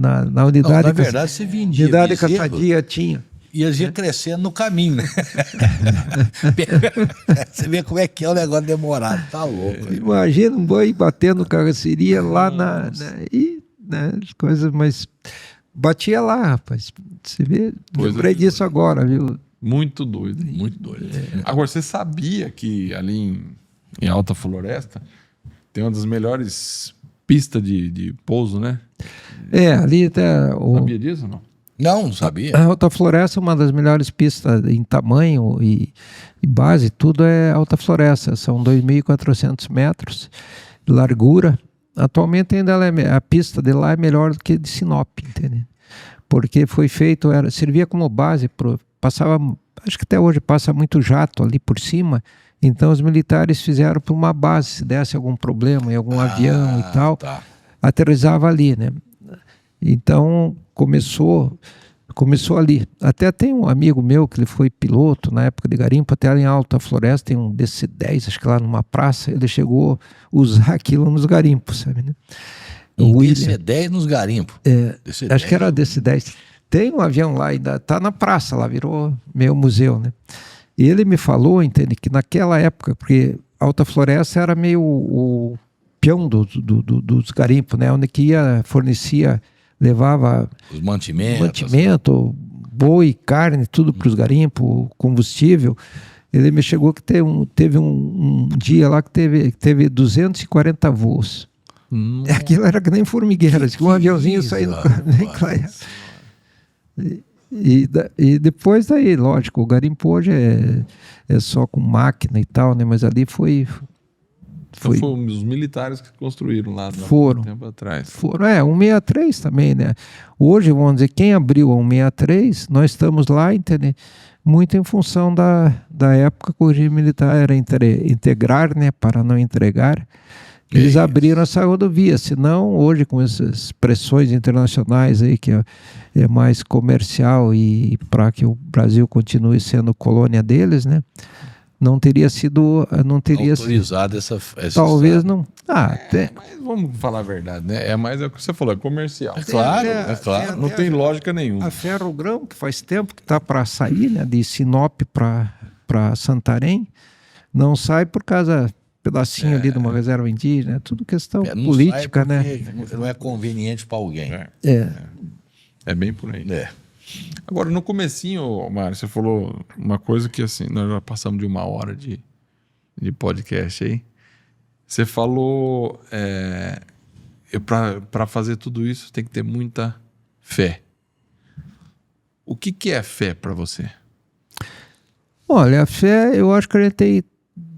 unidade. Na verdade, você vendia. Unidade que a Sadia tinha. E eles iam crescendo no caminho, né? Você vê como é que é o negócio demorado, tá louco. Imagina um boi batendo carroceria lá as coisas, mas batia lá, rapaz. Você vê, lembrei disso agora, viu? Muito doido, muito doido. Agora, você sabia que ali em Alta Floresta tem uma das melhores pistas de pouso, né? Ali até... Sabia disso ou não? Não sabia. A Alta Floresta é uma das melhores pistas em tamanho e base, tudo é Alta Floresta. São 2.400 metros de largura. Atualmente ainda a pista de lá é melhor do que de Sinop, entende? Porque foi feito, servia como base, passava, acho que até hoje passa muito jato ali por cima, então os militares fizeram para uma base, se desse algum problema em algum avião e tal, aterrissava ali, né? Então começou ali. Até tem um amigo meu que ele foi piloto na época de garimpo, até ali em Alta Floresta tem um DC-10, acho que lá numa praça, ele chegou a usar aquilo nos garimpos, sabe, né? Um DC-10 nos garimpos. Acho que era DC-10. Tem um avião lá, ainda tá na praça, lá virou meio museu, né? E ele me falou, entende, que naquela época, porque Alta Floresta era meio o peão dos garimpos, né? Onde que fornecia, levava os mantimento, boi, carne, tudo para os garimpos, combustível. Ele me chegou que teve um dia lá que teve 240 voos. Aquilo era que nem formigueira, um aviãozinho saindo. E depois daí, lógico, o garimpo hoje é só com máquina e tal, né? Mas ali foi foram os militares que construíram lá um tempo atrás. 163 também, né? Hoje, vamos dizer, quem abriu a 163, nós estamos lá, entende? Muito em função da época que o regime militar era integrar, né? Para não entregar. Eles abriram essa rodovia, senão hoje com essas pressões internacionais aí que é mais comercial e para que o Brasil continue sendo colônia deles, né? Não teria autorizado essa talvez estrada. Não. Mas vamos falar a verdade, né? É mais o que você falou, é comercial. É claro. Não tem lógica nenhuma. A Ferrogrão, que faz tempo que está para sair, né? De Sinop para Santarém, não sai por causa pedacinho ali de uma reserva indígena, tudo questão política, né? Não é conveniente para alguém. É bem por aí. Agora, no comecinho, Mário, você falou uma coisa que assim, nós já passamos de 1 hora de podcast aí. Você falou para fazer tudo isso tem que ter muita fé. O que é fé para você? Olha, a fé, eu acho que a gente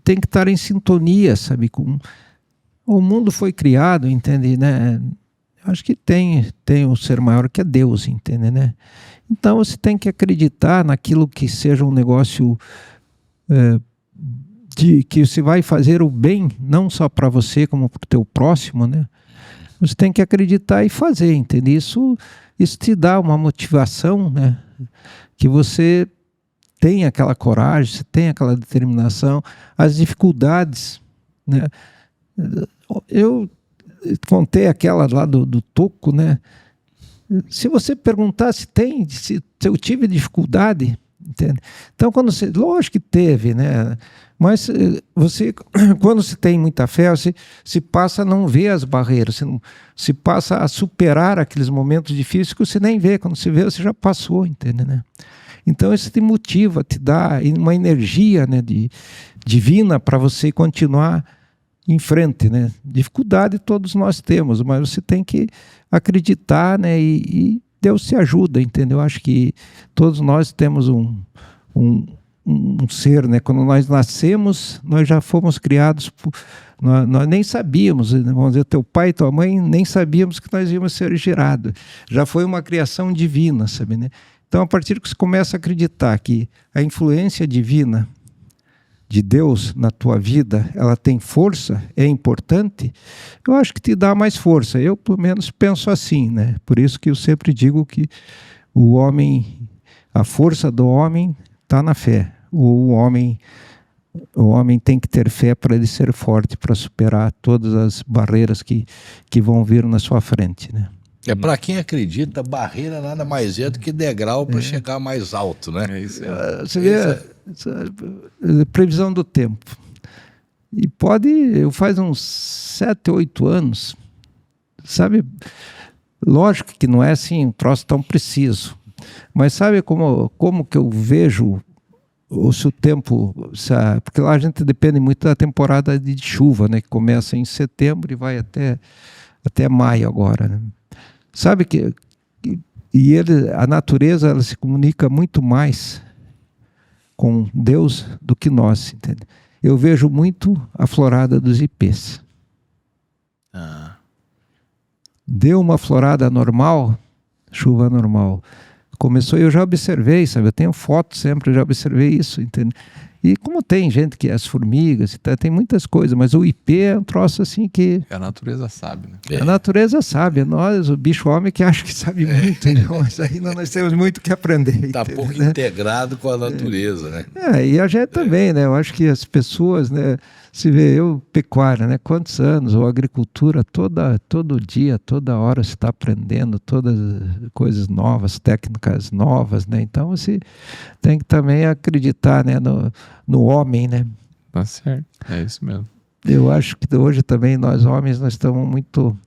tem que estar em sintonia, sabe? O mundo foi criado, entende, né? Acho que tem um ser maior que é Deus, entende, né? Então você tem que acreditar naquilo que seja um negócio que você vai fazer o bem, não só para você, como para o teu próximo, né? Você tem que acreditar e fazer, entende? Isso te dá uma motivação, né? Que você tem aquela coragem, você tem aquela determinação, as dificuldades, né? Eu contei aquela lá do toco, né? Se você perguntar se eu tive dificuldade, entende? Então, lógico que teve, né? Mas quando você tem muita fé, você se passa a não ver as barreiras, se passa a superar aqueles momentos difíceis que você nem vê. Quando você vê, você já passou, entende, né? Então isso te motiva, te dá uma energia, né, divina para você continuar em frente, né? Dificuldade todos nós temos, mas você tem que acreditar, né? E Deus te ajuda, entendeu? Eu acho que todos nós temos um ser, né? Quando nós nascemos, nós já fomos criados, nós nem sabíamos, vamos dizer, teu pai e tua mãe nem sabíamos que nós íamos ser gerados. Já foi uma criação divina, sabe, né? Então, a partir que você começa a acreditar que a influência divina de Deus na tua vida, ela tem força, é importante, eu acho que te dá mais força. Eu, pelo menos, penso assim, né? Por isso que eu sempre digo que o homem, a força do homem está na fé. O homem tem que ter fé para ele ser forte, para superar todas as barreiras que vão vir na sua frente, né? Para quem acredita, barreira nada mais é do que degrau para chegar mais alto, né? É isso. Você vê previsão do tempo. E faz uns 7, 8 anos, sabe? Lógico que não é assim um troço tão preciso, mas sabe como que eu vejo se o tempo, porque lá a gente depende muito da temporada de chuva, né? Que começa em setembro e vai até maio agora, né? Sabe que a natureza, ela se comunica muito mais com Deus do que nós, entende? Eu vejo muito a florada dos ipês. Deu uma florada normal, chuva normal. Começou, eu já observei, sabe? Eu tenho fotos sempre, eu já observei isso, entende? E como tem gente que as formigas, tem muitas coisas, mas o ipê é um troço assim que... A natureza sabe, né? A natureza sabe, nós, o bicho-homem, que acha que sabe muito, então, mas ainda nós temos muito que aprender. Está pouco integrado com a natureza, né? E a gente também, né? Eu acho que as pessoas, né? Se vê, pecuária, né? Quantos anos, ou agricultura, todo dia, toda hora você está aprendendo todas coisas novas, técnicas novas, né? Então você tem que também acreditar, né? No homem, né? Tá certo, é isso mesmo. Eu acho que hoje também nós homens, nós estamos muito...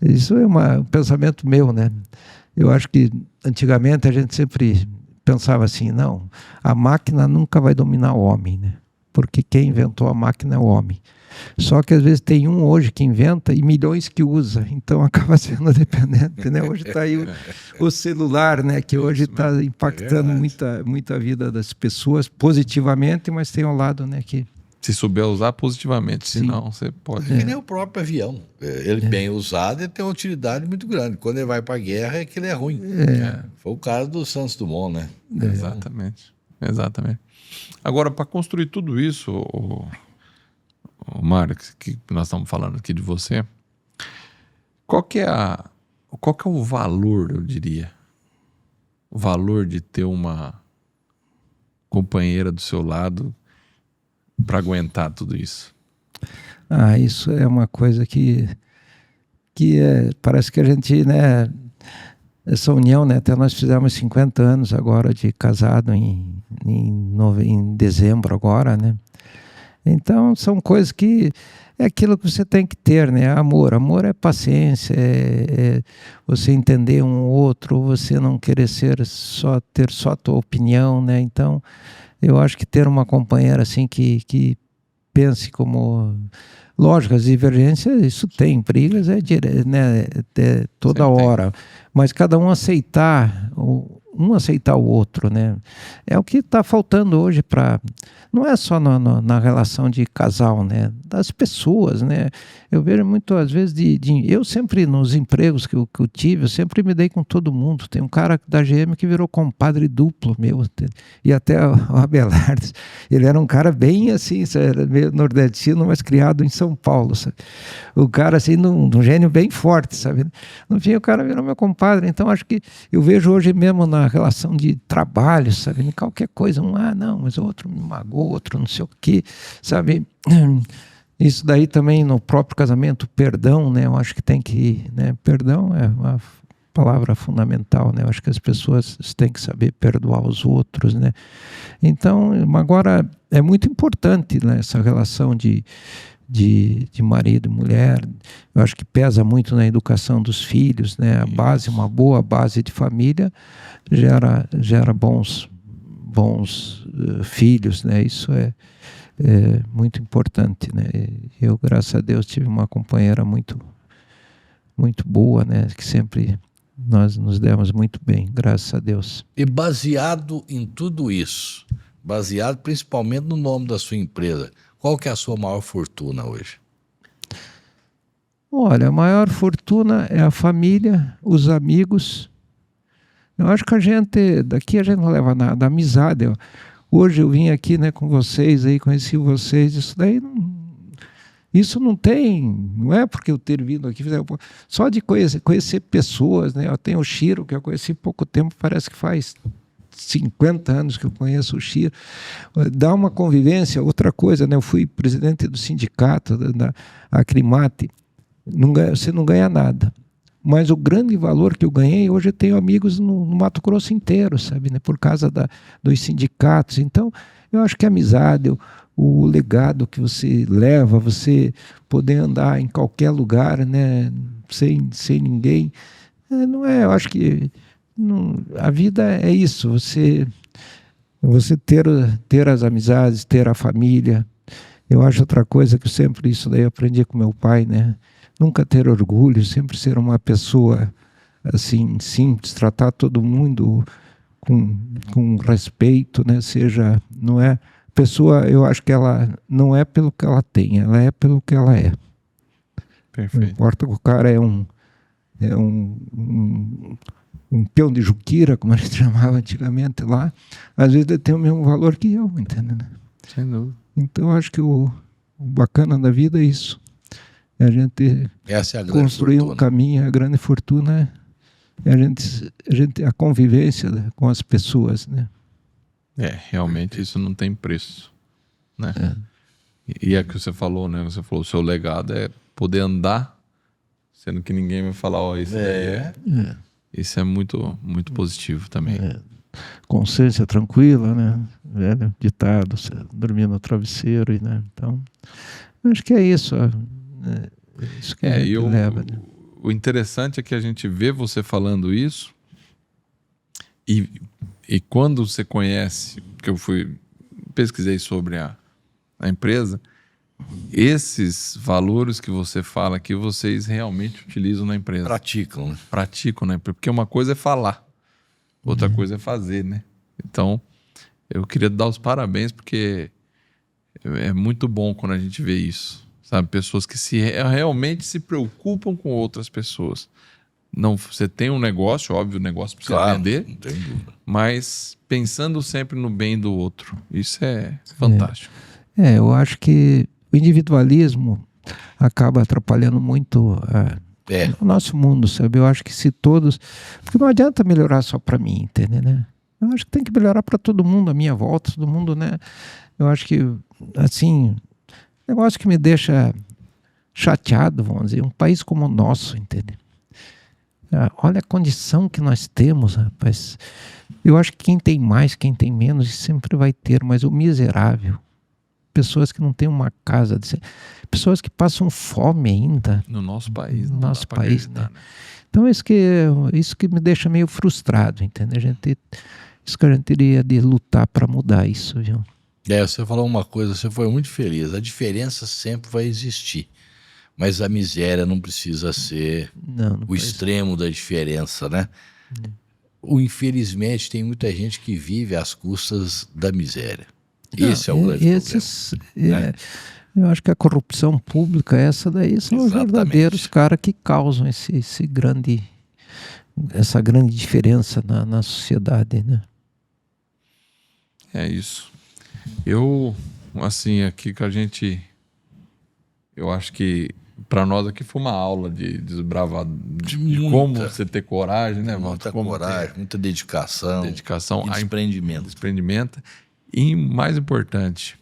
Isso é um pensamento meu, né? Eu acho que antigamente a gente sempre pensava assim, não, a máquina nunca vai dominar o homem, né? Porque quem inventou a máquina é o homem. Só que às vezes tem um hoje que inventa e milhões que usa, então acaba sendo dependente, né? Hoje está aí o celular, né? Que hoje está impactando muita vida das pessoas positivamente, mas tem um lado, né? Que se souber usar positivamente, senão você pode... Que nem o próprio avião. Ele bem usado, ele tem uma utilidade muito grande. Quando ele vai para a guerra é que ele é ruim. Foi o caso do Santos Dumont, né? Exatamente. Agora, para construir tudo isso, o Mário, que nós estamos falando aqui de você, qual que é o valor, eu diria? O valor de ter uma companheira do seu lado para aguentar tudo isso? Isso é uma coisa que parece que a gente, né, essa união, né, até nós fizemos 50 anos agora de casado em dezembro agora, né? Então são coisas que é aquilo que você tem que ter, né? Amor é paciência, é você entender um outro, você não querer ter só a tua opinião, né? Então eu acho que ter uma companheira assim que pense como... Lógico, as divergências, isso tem, brigas né, toda hora, mas cada um aceitar o outro, né? É o que está faltando hoje não é só na relação de casal, né? Das pessoas, né? Eu vejo muito, às vezes, eu sempre, nos empregos que eu tive, eu sempre me dei com todo mundo. Tem um cara da GM que virou compadre duplo meu, e até o Abelardo, ele era um cara bem assim, era meio nordestino, mas criado em São Paulo, sabe? O cara, assim, um gênio bem forte, sabe? No fim, o cara virou meu compadre. Então, acho que eu vejo hoje mesmo na relação de trabalho, sabe? Em qualquer coisa, não, mas o outro me magoou, outro não sei o quê, sabe? Isso daí também no próprio casamento, perdão, né? Eu acho que tem que, né? Perdão é uma palavra fundamental, né? Eu acho que as pessoas têm que saber perdoar os outros, né? Então, agora é muito importante, né, essa relação de marido e mulher. Eu acho que pesa muito na educação dos filhos, né? Uma boa base de família gera bons filhos, né? Isso é muito importante, né? Eu, graças a Deus, tive uma companheira muito boa, né? Que sempre nós nos demos muito bem, graças a Deus. E baseado em tudo isso, baseado principalmente no nome da sua empresa. Qual que é a sua maior fortuna hoje? Olha, a maior fortuna é a família, os amigos. Eu acho que daqui a gente não leva nada, a amizade. Hoje eu vim aqui, né, com vocês, aí conheci vocês, isso não tem, não é porque eu ter vindo aqui, só de conhecer pessoas, né? Eu tenho o Chiro, que eu conheci há pouco tempo, parece que faz 50 anos que eu conheço o Chiro. Dá uma convivência, outra coisa, né? Eu fui presidente do sindicato da Acrimate, você não ganha nada. Mas o grande valor que eu ganhei, hoje eu tenho amigos no Mato Grosso inteiro, sabe, né? Por causa dos sindicatos. Então, eu acho que a amizade, o legado que você leva, você poder andar em qualquer lugar, né? Sem ninguém, não é, eu acho que a vida é isso, você ter as amizades, ter a família. Eu acho outra coisa que sempre isso daí eu aprendi com meu pai, né? Nunca ter orgulho, sempre ser uma pessoa assim, simples, tratar todo mundo com respeito, né? Não é pessoa, eu acho que ela não é pelo que ela tem, ela é pelo que ela é. Perfeito. Não importa que o cara é um peão de Juquira, como a gente chamava antigamente lá, às vezes ele tem o mesmo valor que eu, entendeu? Sem dúvida. Então eu acho que o bacana da vida é isso. A gente Essa é a grande construir fortuna. um caminho, a grande fortuna é a convivência, né, com as pessoas, né? Realmente isso não tem preço, né? E é que você falou, né? Você falou, o seu legado é poder andar, sendo que ninguém vai falar, isso daí é. Isso é muito, muito positivo também. Consciência tranquila, né? Velho ditado, você dormir no travesseiro, né? Então, acho que é isso. Isso que a gente leva, né? O interessante é que a gente vê você falando isso e quando você conhece, que eu pesquisei sobre a empresa, esses valores que você fala que vocês realmente utilizam na empresa. Praticam, né? Praticam, né? Porque uma coisa é falar, outra coisa é fazer, né? Então, eu queria dar os parabéns porque é muito bom quando a gente vê isso. Sabe, pessoas que realmente se preocupam com outras pessoas. Não, você tem um negócio, óbvio, o negócio precisa vender, não tem dúvida. mas pensando sempre no bem do outro. Isso é fantástico. Eu acho que o individualismo acaba atrapalhando muito o nosso mundo, sabe? Eu acho que se todos... Porque não adianta melhorar só para mim, entendeu, né? Eu acho que tem que melhorar para todo mundo à minha volta, todo mundo, né? Eu acho que, assim... Negócio que me deixa chateado, vamos dizer, um país como o nosso, entende? Olha a condição que nós temos, rapaz. Eu acho que quem tem mais, quem tem menos, sempre vai ter, mas o miserável, pessoas que não têm uma casa, pessoas que passam fome ainda. No nosso país. No nosso país, né? Então isso que me deixa meio frustrado, entende? Isso que a gente teria de lutar para mudar isso, viu? Você falou uma coisa, você foi muito feliz. A diferença sempre vai existir, mas a miséria não precisa ser o extremo da diferença, né? Infelizmente, tem muita gente que vive às custas da miséria. Esse é o grande problema. Eu acho que a corrupção pública, essa daí, são os verdadeiros caras que causam essa grande diferença na sociedade, né? É isso. Eu, assim, aqui que a gente... Eu acho que para nós aqui foi uma aula de desbravar, de como você ter coragem, né, Muita coragem, muita dedicação. Dedicação. Desprendimento. E, mais importante,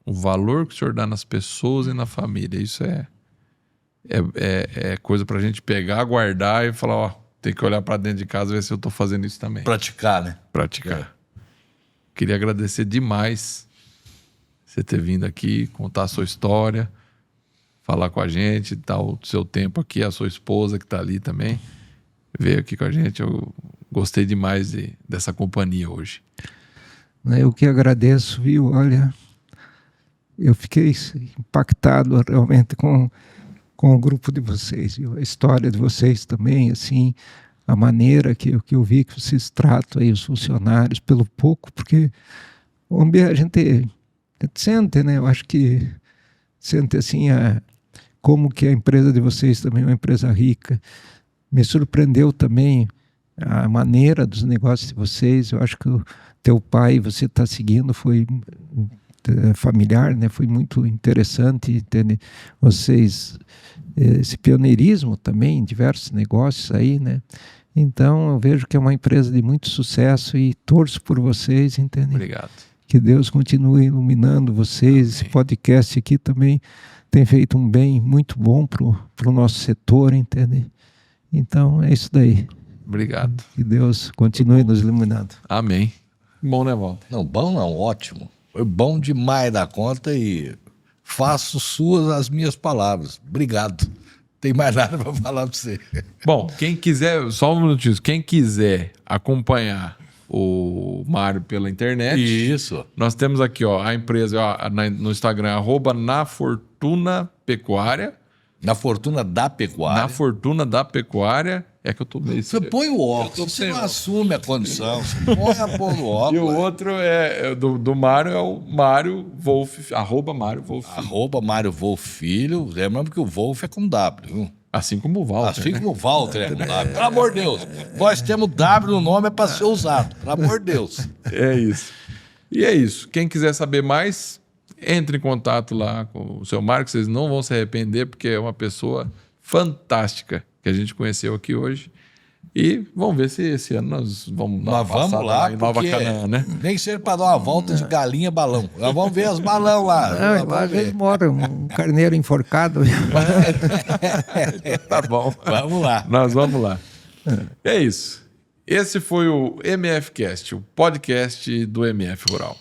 o valor que o senhor dá nas pessoas e na família. Isso é coisa para a gente pegar, guardar e falar, ó, tem que olhar para dentro de casa e ver se eu estou fazendo isso também. Praticar, né? Praticar. Queria agradecer demais você ter vindo aqui, contar a sua história, falar com a gente, dar o seu tempo aqui, a sua esposa que está ali também, veio aqui com a gente. Eu gostei demais dessa companhia hoje. Eu que agradeço, viu? Olha, eu fiquei impactado realmente com o grupo de vocês, viu? A história de vocês também, assim... A maneira que eu vi que vocês tratam aí os funcionários pelo pouco, porque a gente sente, né? Eu acho que sente assim como que a empresa de vocês também é uma empresa rica. Me surpreendeu também a maneira dos negócios de vocês. Eu acho que o teu pai, você está seguindo, foi familiar, né? Foi muito interessante, entende? Vocês, esse pioneirismo também em diversos negócios aí, né? Então eu vejo que é uma empresa de muito sucesso e torço por vocês, entende? Obrigado. Que Deus continue iluminando vocês. Amém. Esse podcast aqui também tem feito um bem muito bom para o nosso setor, entende? Então é isso daí. Obrigado. Que Deus continue nos iluminando. Amém. Bom, né, Walter? Não, bom não, ótimo. Foi bom demais da conta e faço suas as minhas palavras. Obrigado. Tem mais nada para falar para você. Bom, quem quiser, só um minutinho, quem quiser acompanhar o Mário pela internet. Isso. Nós temos aqui, ó, a empresa no Instagram, @nafortunapecuária. Na Fortuna da Pecuária. Na Fortuna da Pecuária. É que eu tô meio... Você põe o óculos, você não assume a condição, você põe a pôr no óculos. E o outro do Mário é o Mário Wolf, @Mário Wolf. @Mário Wolf Filho. Lembrando que o Wolf é com W, viu? Assim como o Walter. Assim como o Walter é com W. Pelo amor de Deus. Nós temos W no nome, é para ser usado. Pelo amor de Deus. É isso. E é isso. Quem quiser saber mais, entre em contato lá com o seu Mário, que vocês não vão se arrepender, porque é uma pessoa fantástica que a gente conheceu aqui hoje. E vamos ver se esse ano nós vamos lá em Nova Canaã, né? Nem ser para dar uma volta de galinha balão. Nós vamos ver as balão lá. Não, às vezes mora um carneiro enforcado. Tá bom. Vamos lá. Nós vamos lá. É isso. Esse foi o MFcast, o podcast do MF Rural.